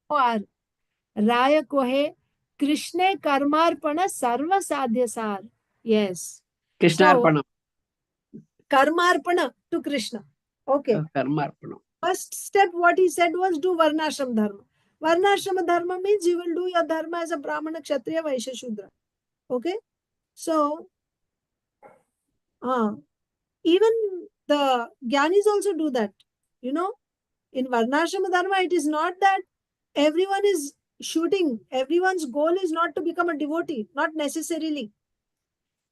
S1: Ar. Raya kohe Krishna Karmarpana Sarva Sadhya Sar. Yes.
S2: Krishnarpanam.
S1: So, Karmarpana to Krishna. Okay.
S2: Karmarpanam.
S1: First step, what he said was do Varnashram Dharma. Varnashram Dharma means you will do your Dharma as a Brahmana, Kshatriya, Vaishya, Shudra. Okay. So, even the Gyanis also do that. You know, in Varnashram Dharma, it is not that everyone is shooting. Everyone's goal is not to become a devotee, not necessarily.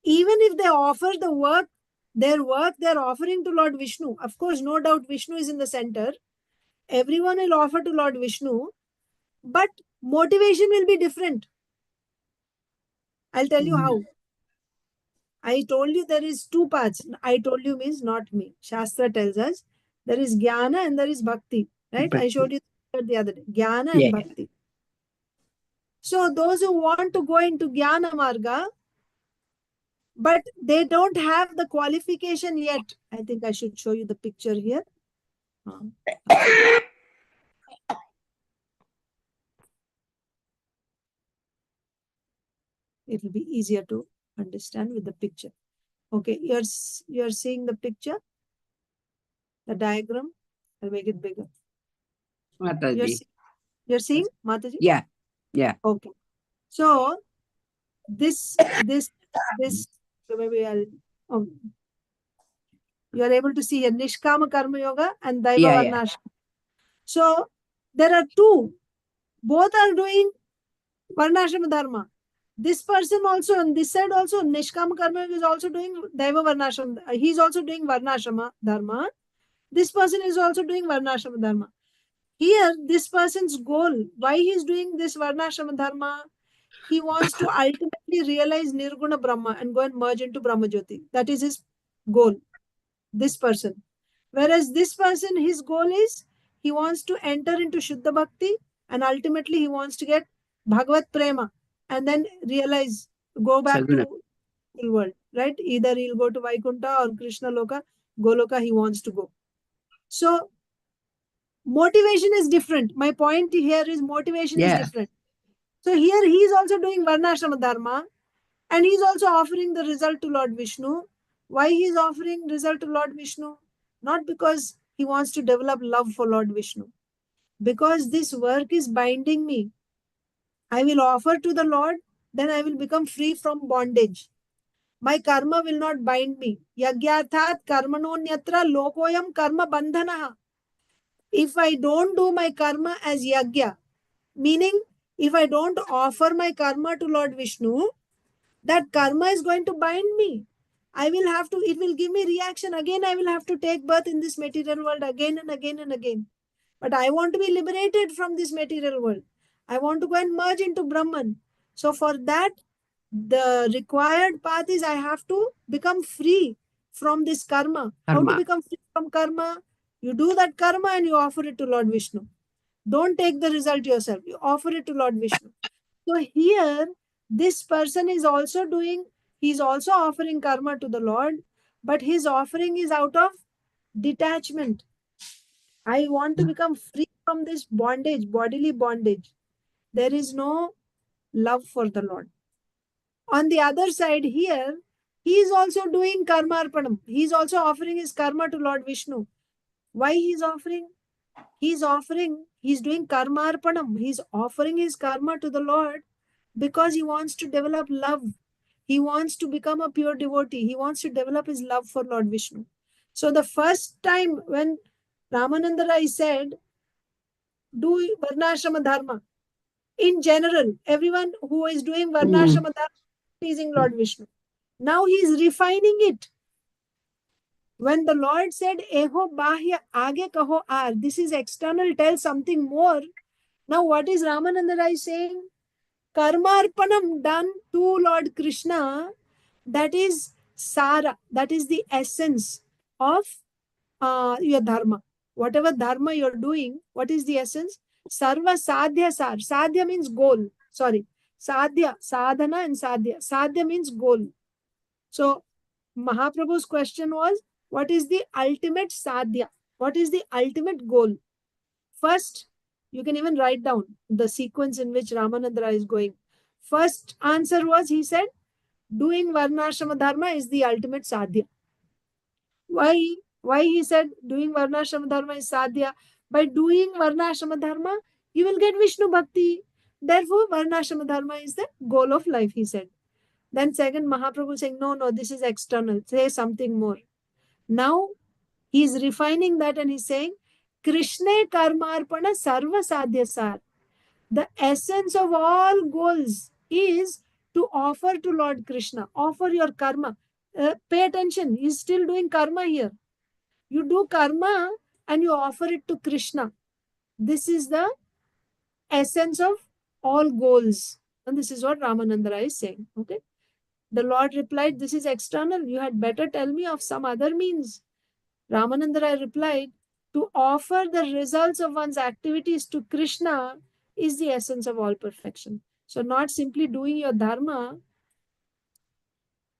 S1: Even if they offer the work, they're offering to Lord Vishnu. Of course, no doubt Vishnu is in the center. Everyone will offer to Lord Vishnu, but motivation will be different. I'll tell you how. I told you there is two paths. I told you means not me. Shastra tells us there is jnana and there is bhakti. Right? I showed you the other day. Jnana and bhakti. So those who want to go into jnana marga, but they don't have the qualification yet. I think I should show you the picture here. It will be easier to understand with the picture. Okay, you're seeing the picture, the diagram. I'll make it bigger.
S2: Mataji.
S1: You're seeing, Mataji?
S2: Yeah.
S1: Okay. So this. So maybe I'll. You are able to see here Nishkama Karma Yoga and Daiva Varnashram. So there are two. Both are doing Varnashram Dharma. This person also on this side also Nishkama Karma Yoga is also doing Daiva Varnashram. He's also doing Varnashrama Dharma. This person is also doing Varnashrama Dharma. Here, this person's goal, why he's doing this Varnashrama Dharma, he wants to ultimately realize Nirguna Brahma and go and merge into Brahma Jyoti. That is his goal, this person. Whereas this person, his goal is, he wants to enter into Shuddha Bhakti and ultimately he wants to get Bhagavad Prema and then realize, go back to the world, right? Either he'll go to Vaikuntha or Krishna Loka, Goloka, he wants to go. So, motivation is different. My point here is motivation is different. So here he is also doing Varnashrama Dharma. And he's also offering the result to Lord Vishnu. Why he's offering result to Lord Vishnu? Not because he wants to develop love for Lord Vishnu. Because this work is binding me. I will offer to the Lord, then I will become free from bondage. My karma will not bind me. Yagyarthat karmanonyatra lokoyam karma bandhanaha. If I don't do my karma as yagya, meaning if I don't offer my karma to Lord Vishnu, that karma is going to bind me. It will give me reaction. Again, I will have to take birth in this material world again and again and again. But I want to be liberated from this material world. I want to go and merge into Brahman. So for that, the required path is I have to become free from this karma. How to become free from karma? You do that karma and you offer it to Lord Vishnu. Don't take the result yourself. You offer it to Lord Vishnu. So here, this person is also he's also offering karma to the Lord, but his offering is out of detachment. I want to become free from this bondage, bodily bondage. There is no love for the Lord. On the other side here, he is also doing Karmarpanam. He is also offering his karma to Lord Vishnu. Why he is offering? He's doing Karmarpanam. He's offering his karma to the Lord because he wants to develop love. He wants to become a pure devotee. He wants to develop his love for Lord Vishnu. So the first time when Ramananda Raya said, do Varnashrama Dharma, in general, everyone who is doing Varnashrama Dharma is pleasing Lord Vishnu. Now he is refining it. When the Lord said, Eho Bahya Age Kaho Ar, this is external, tell something more. Now what is Ramananda Raya saying? Karmarpanam done to Lord Krishna, that is Sara, that is the essence of your dharma. Whatever dharma you're doing, what is the essence? Sarva sadhya sar. Sadhya means goal. Sorry. Sadhya, sadhana and sadhya. Sadhya means goal. So Mahaprabhu's question was, what is the ultimate sadhya? What is the ultimate goal? First, you can even write down the sequence in which Ramananda Raya is going. First answer was, he said, doing Varnashrama Dharma is the ultimate sadhya. Why? Why he said doing Varnashrama Dharma is sadhya? By doing Varnashrama Dharma, you will get Vishnu Bhakti. Therefore, Varnashrama Dharma is the goal of life, he said. Then second, Mahaprabhu saying, no, this is external. Say something more. Now, he is refining that and he's saying, Krishna Karmarpana Sarva Sadhya Sar. The essence of all goals is to offer to Lord Krishna. Offer your karma. Pay attention. He's still doing karma here. You do karma and you offer it to Krishna. This is the essence of all goals. And this is what Ramananda Raya is saying. Okay. The Lord replied, this is external. You had better tell me of some other means. Ramananda Raya replied, to offer the results of one's activities to Krishna is the essence of all perfection. So not simply doing your dharma.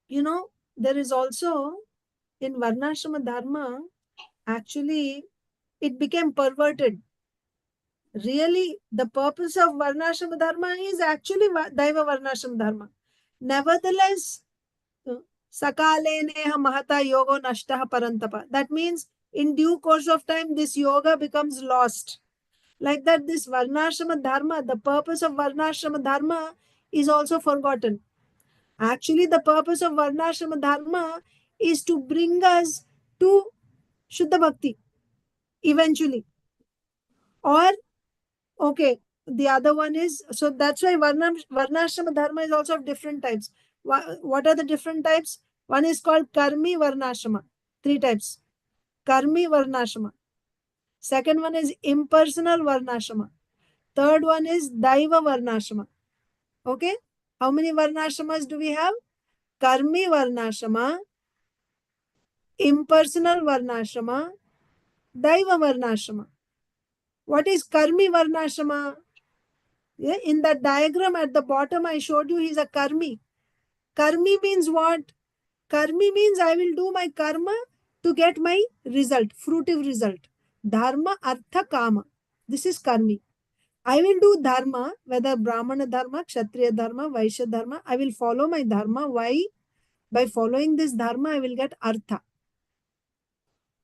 S1: There is also in Varnashrama Dharma, actually, it became perverted. Really, the purpose of Varnashrama Dharma is actually Daiva Varnashrama Dharma. Nevertheless, Sakale neha mahata yogo nashtaha parantapa. That means in due course of time, this yoga becomes lost. Like that, this Varnashrama Dharma, the purpose of Varnashrama Dharma is also forgotten. Actually, the purpose of Varnashrama Dharma is to bring us to Shuddha Bhakti eventually. Or, okay, the other one is, so that's why Varnashrama Dharma is also of different types. What are the different types? One is called Karmi Varnashrama. 3 types. Karmi Varnashrama. Second one is impersonal Varnashrama. Third one is Daiva Varnashrama. Okay? How many Varnashramas do we have? Karmi Varnashrama, impersonal Varnashrama, Daiva Varnashrama. What is Karmi Varnashrama? Yeah, in that diagram at the bottom, I showed you he's a Karmi. Karmi means what? Karmi means I will do my karma to get my result, fruitive result. Dharma, Artha, Kama. This is Karmi. I will do dharma, whether Brahmana dharma, Kshatriya dharma, Vaishya dharma. I will follow my dharma. Why? By following this dharma, I will get artha.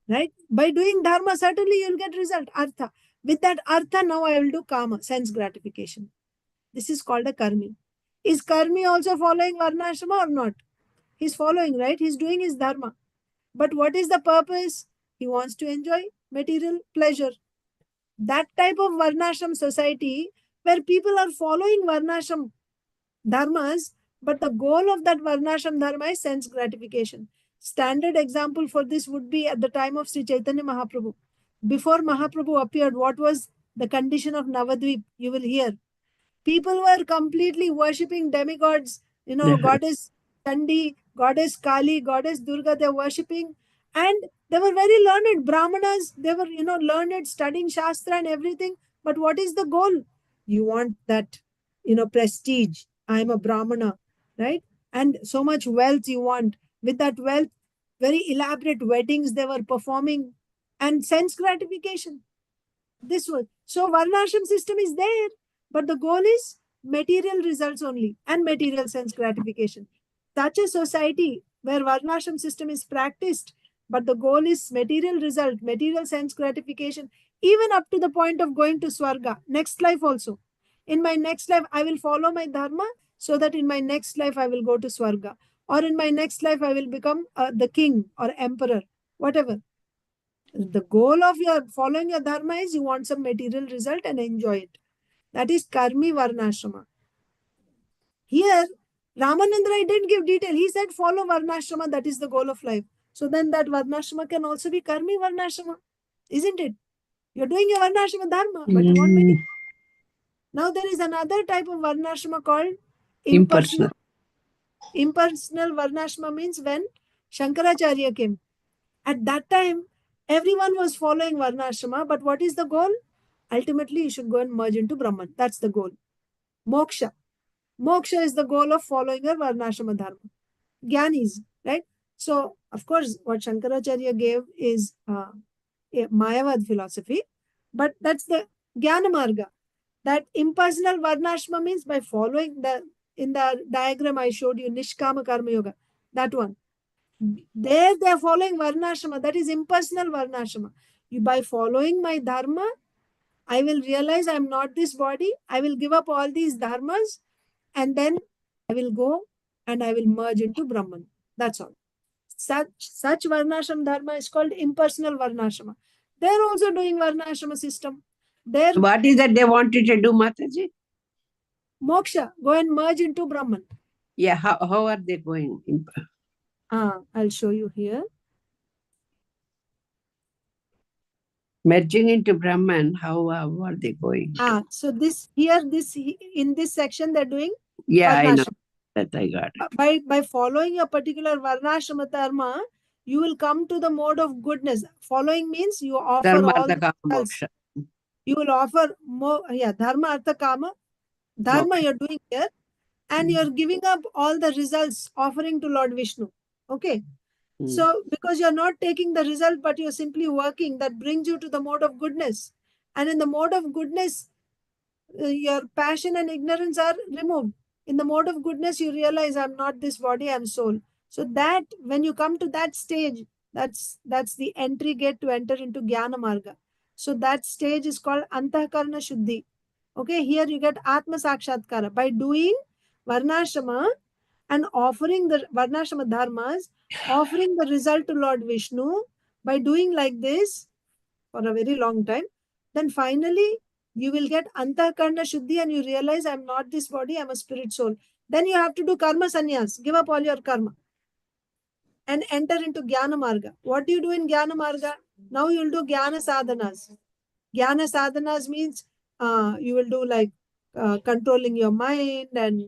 S1: Right? By doing dharma, certainly you will get result, artha. With that artha, now I will do kama, sense gratification. This is called a karmi. Is karmi also following varnashrama or not? He's following, right? He's doing his dharma. But what is the purpose? He wants to enjoy material pleasure. That type of varnashram society where people are following varnashram dharmas, but the goal of that varnashram dharma is sense gratification. Standard example for this would be at the time of Sri Caitanya Mahaprabhu. Before Mahaprabhu appeared, what was the condition of Navadvip? You will hear. People were completely worshipping demigods, goddess Chandi, goddess Kali, goddess Durga, they're worshipping. And they were very learned. Brahmanas, they were, learned, studying Shastra and everything. But what is the goal? You want that, prestige. I'm a Brahmana, right? And so much wealth you want. With that wealth, very elaborate weddings they were performing and sense gratification. This was so varnashram system is there, but the goal is material results only and material sense gratification. Such a society where varnashram system is practiced, but the goal is material result, material sense gratification, even up to the point of going to swarga, next life also. In my next life, I will follow my dharma so that in my next life I will go to swarga, or in my next life I will become the king or emperor, whatever. The goal of your following your dharma is you want some material result and enjoy it. That is karmi varnashrama. Here, Ramananda Raya didn't give detail. He said follow varnashrama, that is the goal of life. So then that varnashrama can also be karmi varnashrama, isn't it? You're doing your varnashrama dharma, but you want material. Now there is another type of varnashrama called impersonal. Impersonal varnashrama means when Shankaracharya came. At that time, everyone was following Varnashrama, but what is the goal? Ultimately, you should go and merge into Brahman. That's the goal. Moksha. Moksha is the goal of following your Varnashrama Dharma. Gyanis, right? So, of course, what Shankaracharya gave is a Mayavad philosophy, but that's the Jnana Marga. That impersonal Varnashrama means by following in the diagram I showed you, Nishkama Karma Yoga, that one. There they are following varnashrama, that is impersonal varnashrama. By following my dharma, I will realize I am not this body. I will give up all these dharmas and then I will go and I will merge into Brahman. That's all. Such varnashram dharma is called impersonal varnashrama. They're also doing varnashrama system.
S2: What is that they wanted to do, Mataji?
S1: Moksha, go and merge into Brahman.
S2: Yeah, how are they going?
S1: I'll show you here.
S2: Merging into Brahman, how are they going?
S1: So in this section they're doing
S2: yeah,
S1: varnashrama.
S2: I know that. I got it.
S1: By following a particular varnashrama dharma, you will come to the mode of goodness. Following means you offer
S2: Dharma,
S1: all
S2: artha, kama,
S1: else.
S2: moksha.
S1: You will offer more, dharma, artha, kama. Dharma you're doing here, and you're giving up all the results, offering to Lord Vishnu. Okay. So, because you're not taking the result, but you're simply working, that brings you to the mode of goodness. And in the mode of goodness, your passion and ignorance are removed. In the mode of goodness, you realize I'm not this body, I'm soul. So that when you come to that stage, that's the entry gate to enter into Jnana Marga. So that stage is called Antakarna Shuddhi. Okay, here you get Atma Sakshatkara. By doing Varnashrama and offering the Varnashrama dharmas, offering the result to Lord Vishnu, by doing like this for a very long time, then finally you will get Antakarna Shuddhi and you realize I'm not this body, I'm a spirit soul. Then you have to do karma sannyas, give up all your karma and enter into Jnana Marga. What do you do in Jnana Marga? Now you will do Jnana Sadhanas. Jnana Sadhanas means you will do like controlling your mind and,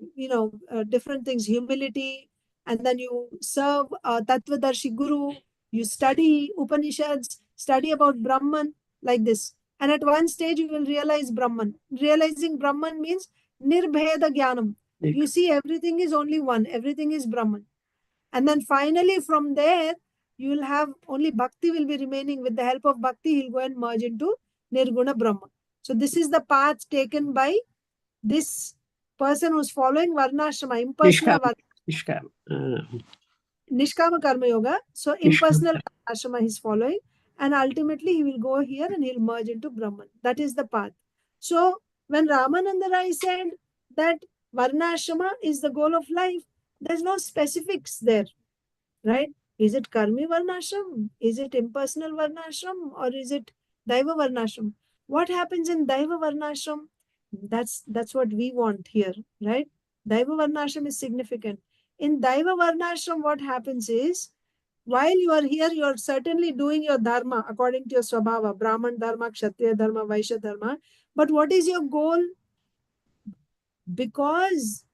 S1: different things, humility, and then you serve Tattvadarshi Guru, you study Upanishads, study about Brahman, like this. And at one stage you will realize Brahman. Realizing Brahman means Nirbheda Jnanam. You see everything is only one, everything is Brahman. And then finally from there, you will have only Bhakti will be remaining. With the help of Bhakti, he'll go and merge into Nirguna Brahma. So this is the path taken by this person who's following Varnashrama, impersonal Nishkama Karma Yoga. So impersonal Varnashrama he's following, and ultimately he will go here and he'll merge into Brahman. That is the path. So when Ramananda Rai said that Varnashrama is the goal of life, there's no specifics there, right? Is it Karmi Varnashram? Is it impersonal Varnashram? Or is it Daiva Varnashram? What happens in Daiva Varnashram? That's what we want here, right? Daiva Varnashram is significant. In Daiva Varnashram, what happens is, while you are here, you are certainly doing your dharma according to your swabhava, Brahman dharma, Kshatriya dharma, Vaishya dharma. But what is your goal? Because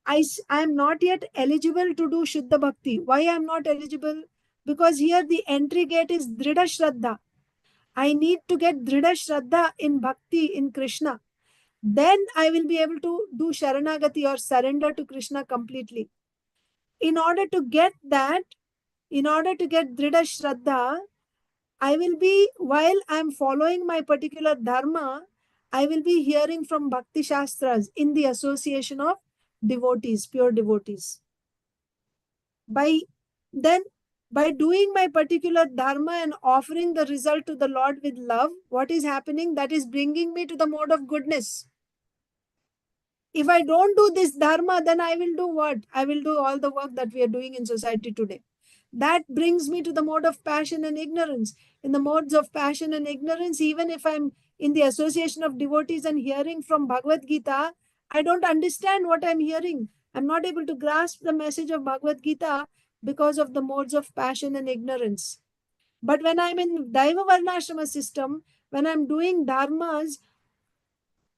S1: I am not yet eligible to do Shuddha Bhakti. Why I am not eligible? Because here the entry gate is Dhrida Shraddha. I need to get Dhrida Shraddha in Bhakti, in Krishna. Then I will be able to do Sharanagati or surrender to Krishna completely. In order to get that, in order to get Dhrida Shraddha, I will be, while I am following my particular dharma, I will be hearing from Bhakti Shastras in the association of devotees, pure devotees. By doing my particular dharma and offering the result to the Lord with love, what is happening? That is bringing me to the mode of goodness. If I don't do this dharma, then I will do what? I will do all the work that we are doing in society today. That brings me to the mode of passion and ignorance. In the modes of passion and ignorance, even if I'm in the association of devotees and hearing from Bhagavad Gita, I don't understand what I'm hearing. I'm not able to grasp the message of Bhagavad Gita because of the modes of passion and ignorance. But when I'm in Daiva Varnashrama system, when I'm doing dharmas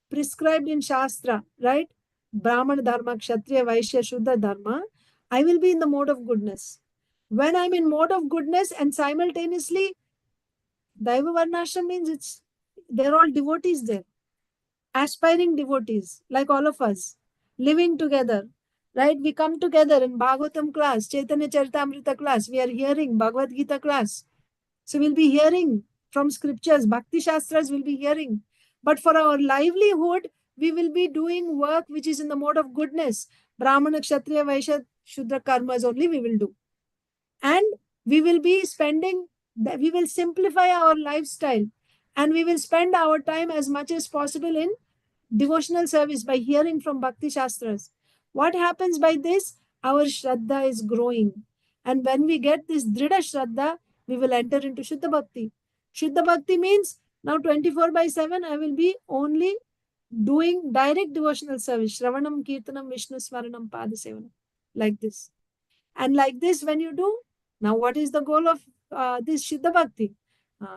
S1: prescribed in Shastra, right? Brahmana Dharma, Kshatriya, Vaishya, Shuddha Dharma, I will be in the mode of goodness. When I'm in mode of goodness and simultaneously, Daiva Varnashram means they're all devotees there, aspiring devotees, like all of us, living together, right? We come together in Bhagavatam class, Chaitanya Charitamrita class, we are hearing Bhagavad Gita class. So we'll be hearing from scriptures, Bhakti Shastras will be hearing. But for our livelihood, we will be doing work which is in the mode of goodness. Brahmana, Kshatriya, Vaishya, Shudra karmas only we will do. And we will be spending, we will simplify our lifestyle and we will spend our time as much as possible in devotional service by hearing from Bhakti Shastras. What happens by this? Our Shraddha is growing. And when we get this Dhrida Shraddha, we will enter into Shuddha Bhakti. Shuddha Bhakti means now 24/7 I will be only doing direct devotional service. Shravanam, Kirtanam, Vishnu Smaranam, Padasevanam. Like this. And like this, when you do, now what is the goal of this Shuddha Bhakti?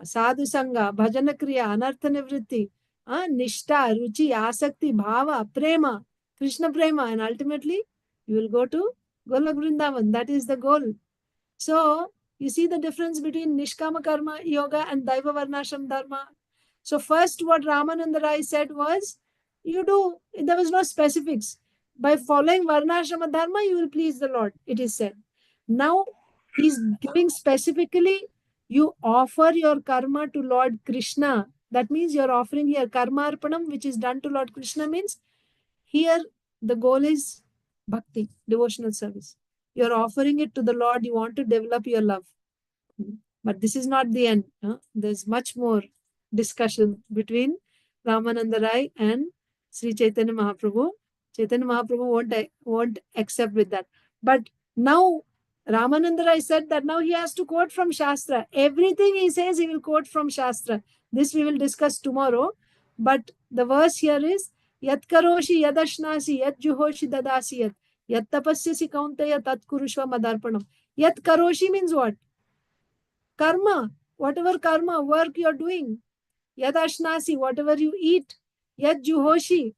S1: Sadhu Sangha, Bhajana Kriya, Anartha Nivritti, Nishta, Ruchi, Asakti, Bhava, Prema, Krishna Prema, and ultimately you will go to Golok Vrindavan. That is the goal. So you see the difference between Nishkama Karma Yoga and Daiva Varnashram Dharma. So first what Ramananda Rai said was, you do, there was no specifics. By following Varnashrama Dharma, you will please the Lord, it is said. Now he's giving specifically, you offer your karma to Lord Krishna. That means you're offering here Karmarpanam, which is done to Lord Krishna, means here the goal is bhakti, devotional service. You're offering it to the Lord, you want to develop your love. But this is not the end. There's much more discussion between Ramananda Rai and Sri Chaitanya Mahaprabhu. Chaitanya Mahaprabhu won't accept with that. But now Ramananda Rai said that now he has to quote from Shastra. Everything he says, he will quote from Shastra. This we will discuss tomorrow. But the verse here is, Yat karoshi yadashnasi yat juhoshi dadasi yat. Yat tapasyasi kauntaya tat kurushva madarpanam. Yat karoshi means what? Karma. Whatever karma, work you're doing. Yadashnasi, whatever you eat. Yat juhoshi,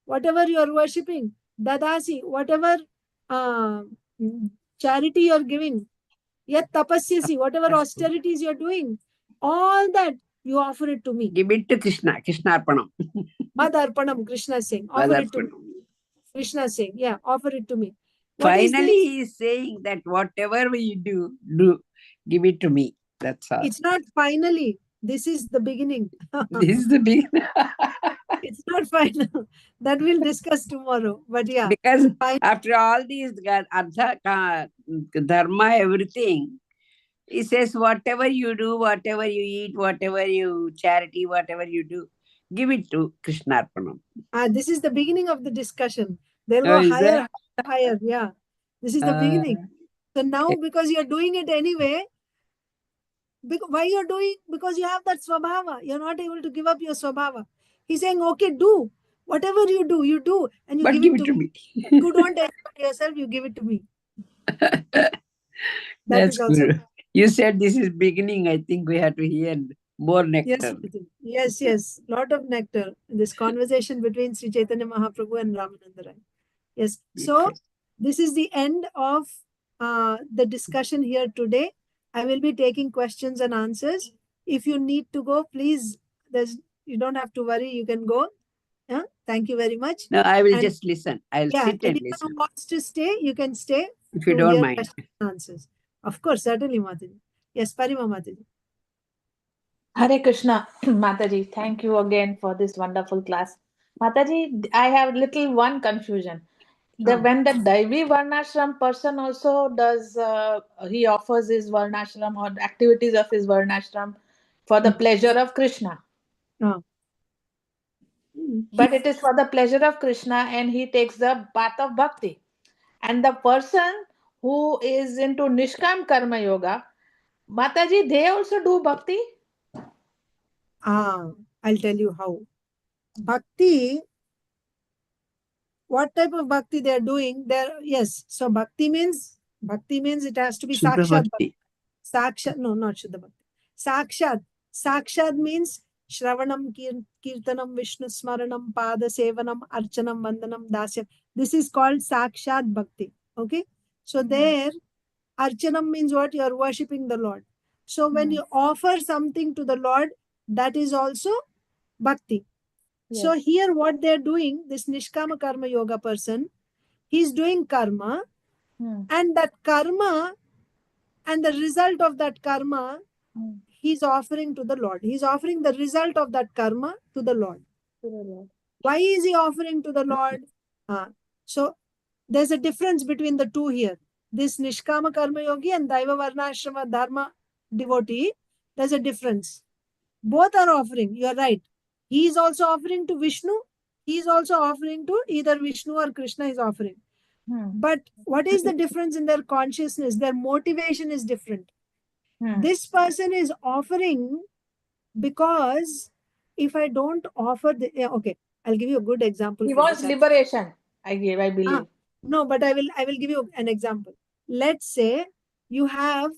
S1: whatever you are worshipping. Dadasi, whatever charity you're giving. Yat tapasyasi, whatever austerities you're doing. All that you offer it to me.
S2: Give it to Krishna, Krishnarpanam.
S1: Madarpanam, Krishna is saying. Offer it to me. Krishna is saying, yeah, offer it to me.
S2: Finally, he is saying that whatever you do, give it to me. That's all.
S1: It's not finally. This is the beginning.
S2: This is the big.
S1: It's not final. That we'll discuss tomorrow. But yeah,
S2: Because
S1: fine.
S2: after all these Ardha, Dharma, everything, he says, whatever you do, whatever you eat, whatever you charity, whatever you do, give it to Krishnarpanam.
S1: This is the beginning of the discussion. They'll
S2: Oh,
S1: go
S2: is that?
S1: higher, higher. Yeah. This is the
S2: Uh,
S1: beginning. So now, because you're doing it anyway, why you're doing? Because you have that swabhava. You're not able to give up your swabhava. He's saying, okay, do. Whatever you do, and you
S2: but
S1: give
S2: give
S1: it
S2: it
S1: to
S2: to
S1: me.
S2: me.
S1: You don't enjoy yourself, you give it to me. That
S2: That's
S1: is also.
S2: good. You said this is beginning. I think we have to hear more
S1: Yes,
S2: nectar.
S1: Matan. Yes, yes. Lot of nectar. This conversation between Sri Chaitanya Mahaprabhu and Ramananda Raya. Yes. So this is the end of the discussion here today. I will be taking questions and answers. If you need to go, please, you don't have to worry. You can go. Yeah. Thank you very much.
S2: No, I will
S1: And
S2: just listen. I'll
S1: yeah,
S2: sit and
S1: anyone who
S2: listen.
S1: wants to stay, you can stay
S2: If you
S1: to
S2: don't
S1: hear
S2: mind.
S1: questions and answers. Of course, certainly, Mataji. Yes, Parima Mataji.
S3: Hare Krishna, Mataji. Thank you again for this wonderful class. Mataji, I have little one confusion. When the Daivi Varnashram person also does, he offers his Varnashram or activities of his Varnashram for the pleasure of Krishna.
S1: Uh,
S3: But it is for the pleasure of Krishna and he takes the path of bhakti. And the person who is into Nishkam Karma Yoga, Mataji, they also do bhakti?
S1: I'll tell you how. Bhakti, what type of bhakti they are doing? Yes. So bhakti means it has to be
S2: Shuddha
S1: sakshat bhakti.
S2: Bhakti.
S1: Sakshat, no, not Shuddha Bhakti. Sakshat. Sakshat means Shravanam, Kirtanam, Vishnu Smaranam, Pada Sevanam, Archanam, Vandanam, Dasyam. This is called Sakshat Bhakti. Okay. So there, Archanam means what? You are worshipping the Lord. So when you offer something to the Lord, that is also Bhakti. So
S3: Yes.
S1: here what they're doing, this Nishkama Karma Yoga person, he's doing karma, and that karma and the result of that karma, he's offering to the Lord. He's offering the result of that karma to the Lord. Why is he offering to the Lord? So there's a difference between the two here. This Nishkama Karma Yogi and Daiva Varnashrama Dharma devotee, there's a difference. Both are offering, you're right. He is also offering to Vishnu. He is also offering to either Vishnu or Krishna is offering. But what is the difference in their consciousness? Their motivation is different. This person is offering because if I don't offer okay, I'll give you a good example
S3: He
S1: for
S3: wants
S1: this.
S3: liberation, I believe.
S1: No, but I will give you an example. Let's say you have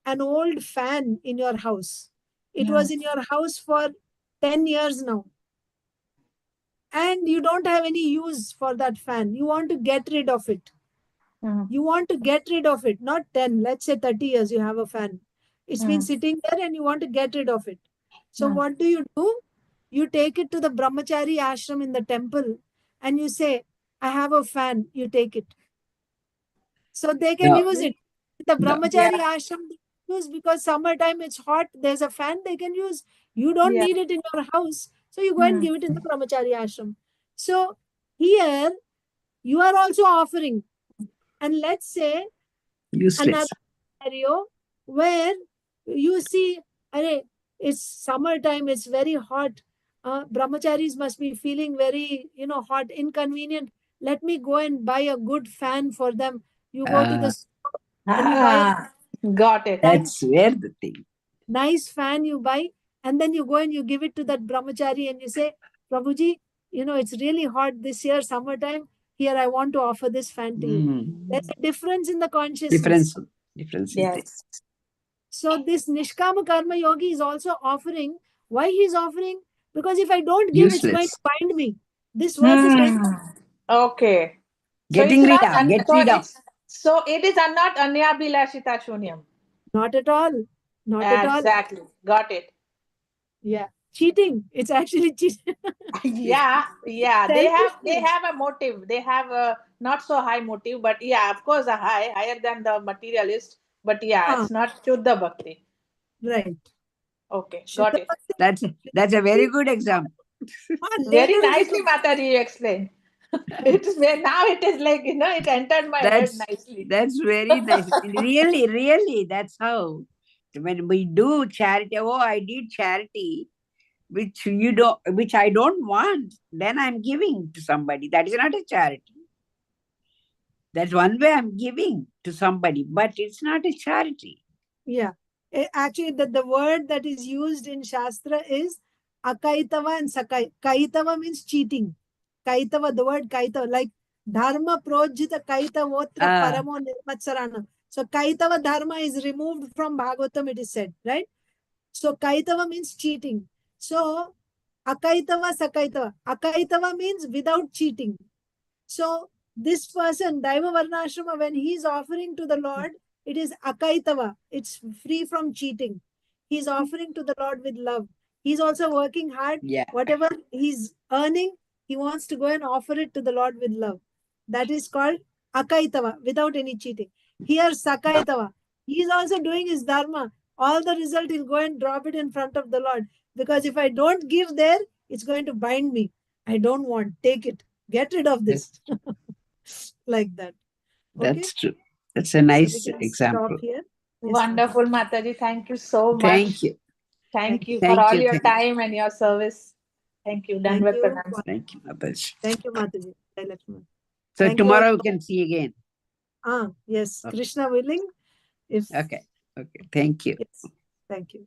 S1: an old fan in your house. It was in your house for 10 years now. And you don't have any use for that fan. You want to get rid of it. You want to get rid of it, not 10, let's say 30 years you have a fan. It's been sitting there and you want to get rid of it. So what do? You take it to the brahmachari ashram in the temple and you say, I have a fan, you take it. So they can
S2: No.
S1: use it. The
S2: No.
S1: brahmachari ashram they use because summertime it's hot, there's a fan they can use. You don't need it in your house. So you go and give it in the brahmachari ashram. So here you are also offering. And let's say
S2: Useless.
S1: another scenario where you see, array, it's summertime, it's very hot. Brahmacharis must be feeling very, hot, inconvenient. Let me go and buy a good fan for them. You go to the store and you buy
S3: Got it.
S2: That's where the thing.
S1: nice fan you buy, and then you go and you give it to that brahmachari and you say, Prabhuji, it's really hot this year, summertime. Here, I want to offer this fan to you. There's a difference in the consciousness.
S2: Difference is there.
S3: Yes.
S1: So this Nishkama Karma Yogi is also offering. Why he's offering? Because if I don't give, it's going to bind me. This verse is going to
S3: Okay.
S2: Getting rid of. Get rid of.
S3: So it is not Anyabhilashita Shunyam.
S1: not at all. Not at all.
S3: Exactly. Got it.
S1: Yeah. Cheating. It's actually cheating.
S3: Yeah. They
S1: Selfishness.
S3: have a motive. They have a not so high motive, but yeah, of course, higher than the materialist. But yeah, it's not Shuddha Bhakti.
S1: Right.
S3: Okay, got it.
S2: That's a very good example.
S3: Very nicely, Mataji, you explained. Now it is like, it entered my head nicely.
S2: That's very nice. Really, that's how. When we do charity, I did charity, which I don't want, then I'm giving to somebody. That is not a charity. That's one way I'm giving to somebody, but it's not a charity.
S1: Yeah. Actually, the word that is used in Shastra is akaitava and sakai. Kaitava means cheating. Kaitava, the word kaitava, like dharma projita kaitavotra paramo nirmatsarana. So kaitava dharma is removed from Bhagavatam, it is said, right? So kaitava means cheating. So akaitava, sakaitava. Akaitava means without cheating. So this person, Daiva Varnashrama, when he is offering to the Lord, it is akaitava. It's free from cheating. He's offering to the Lord with love. He's also working hard.
S2: Yeah.
S1: Whatever he's earning, he wants to go and offer it to the Lord with love. That is called akaitava, without any cheating. Here, sakaitava. He is also doing his dharma. All the result, he'll go and drop it in front of the Lord. Because if I don't give there, it's going to bind me. I don't want. Take it. Get rid of this. Like that. Okay?
S2: That's true. That's a nice
S1: So
S2: example.
S1: Stop here. Yes,
S3: Wonderful, Mataji. Thank you so much.
S2: Thank you.
S3: Thank you
S2: Thank
S3: for all
S2: you,
S3: your
S2: thank you.
S3: time and your service. Thank you.
S1: Thank
S3: Dandavat
S1: you.
S3: pranam.
S2: Thank you, Mataji.
S1: Thank you, Mataji. Jai Lakshman.
S2: So
S1: Thank you
S2: tomorrow
S1: all.
S2: we can see again.
S1: Yes.
S2: Okay.
S1: Krishna willing. If
S2: Okay. Thank you.
S1: Yes. Thank you.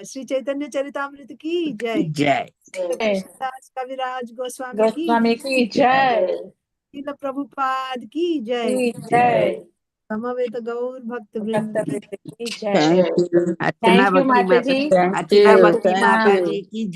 S1: Sri Chaitanya Charitamrita ki jai.
S2: Jai.
S1: Krishnadas Kaviraj Goswami
S3: Goswami ki jai.
S1: Srila Prabhupada ki jai.
S3: Ki jai.
S1: Samaveta Gaur Bhakta Vrinda ki
S3: Ki jai.
S2: Thank you.
S3: Thank you,
S2: Arcanabhakti
S3: Mataji.
S2: Arcanabhakti Mataji ki jai.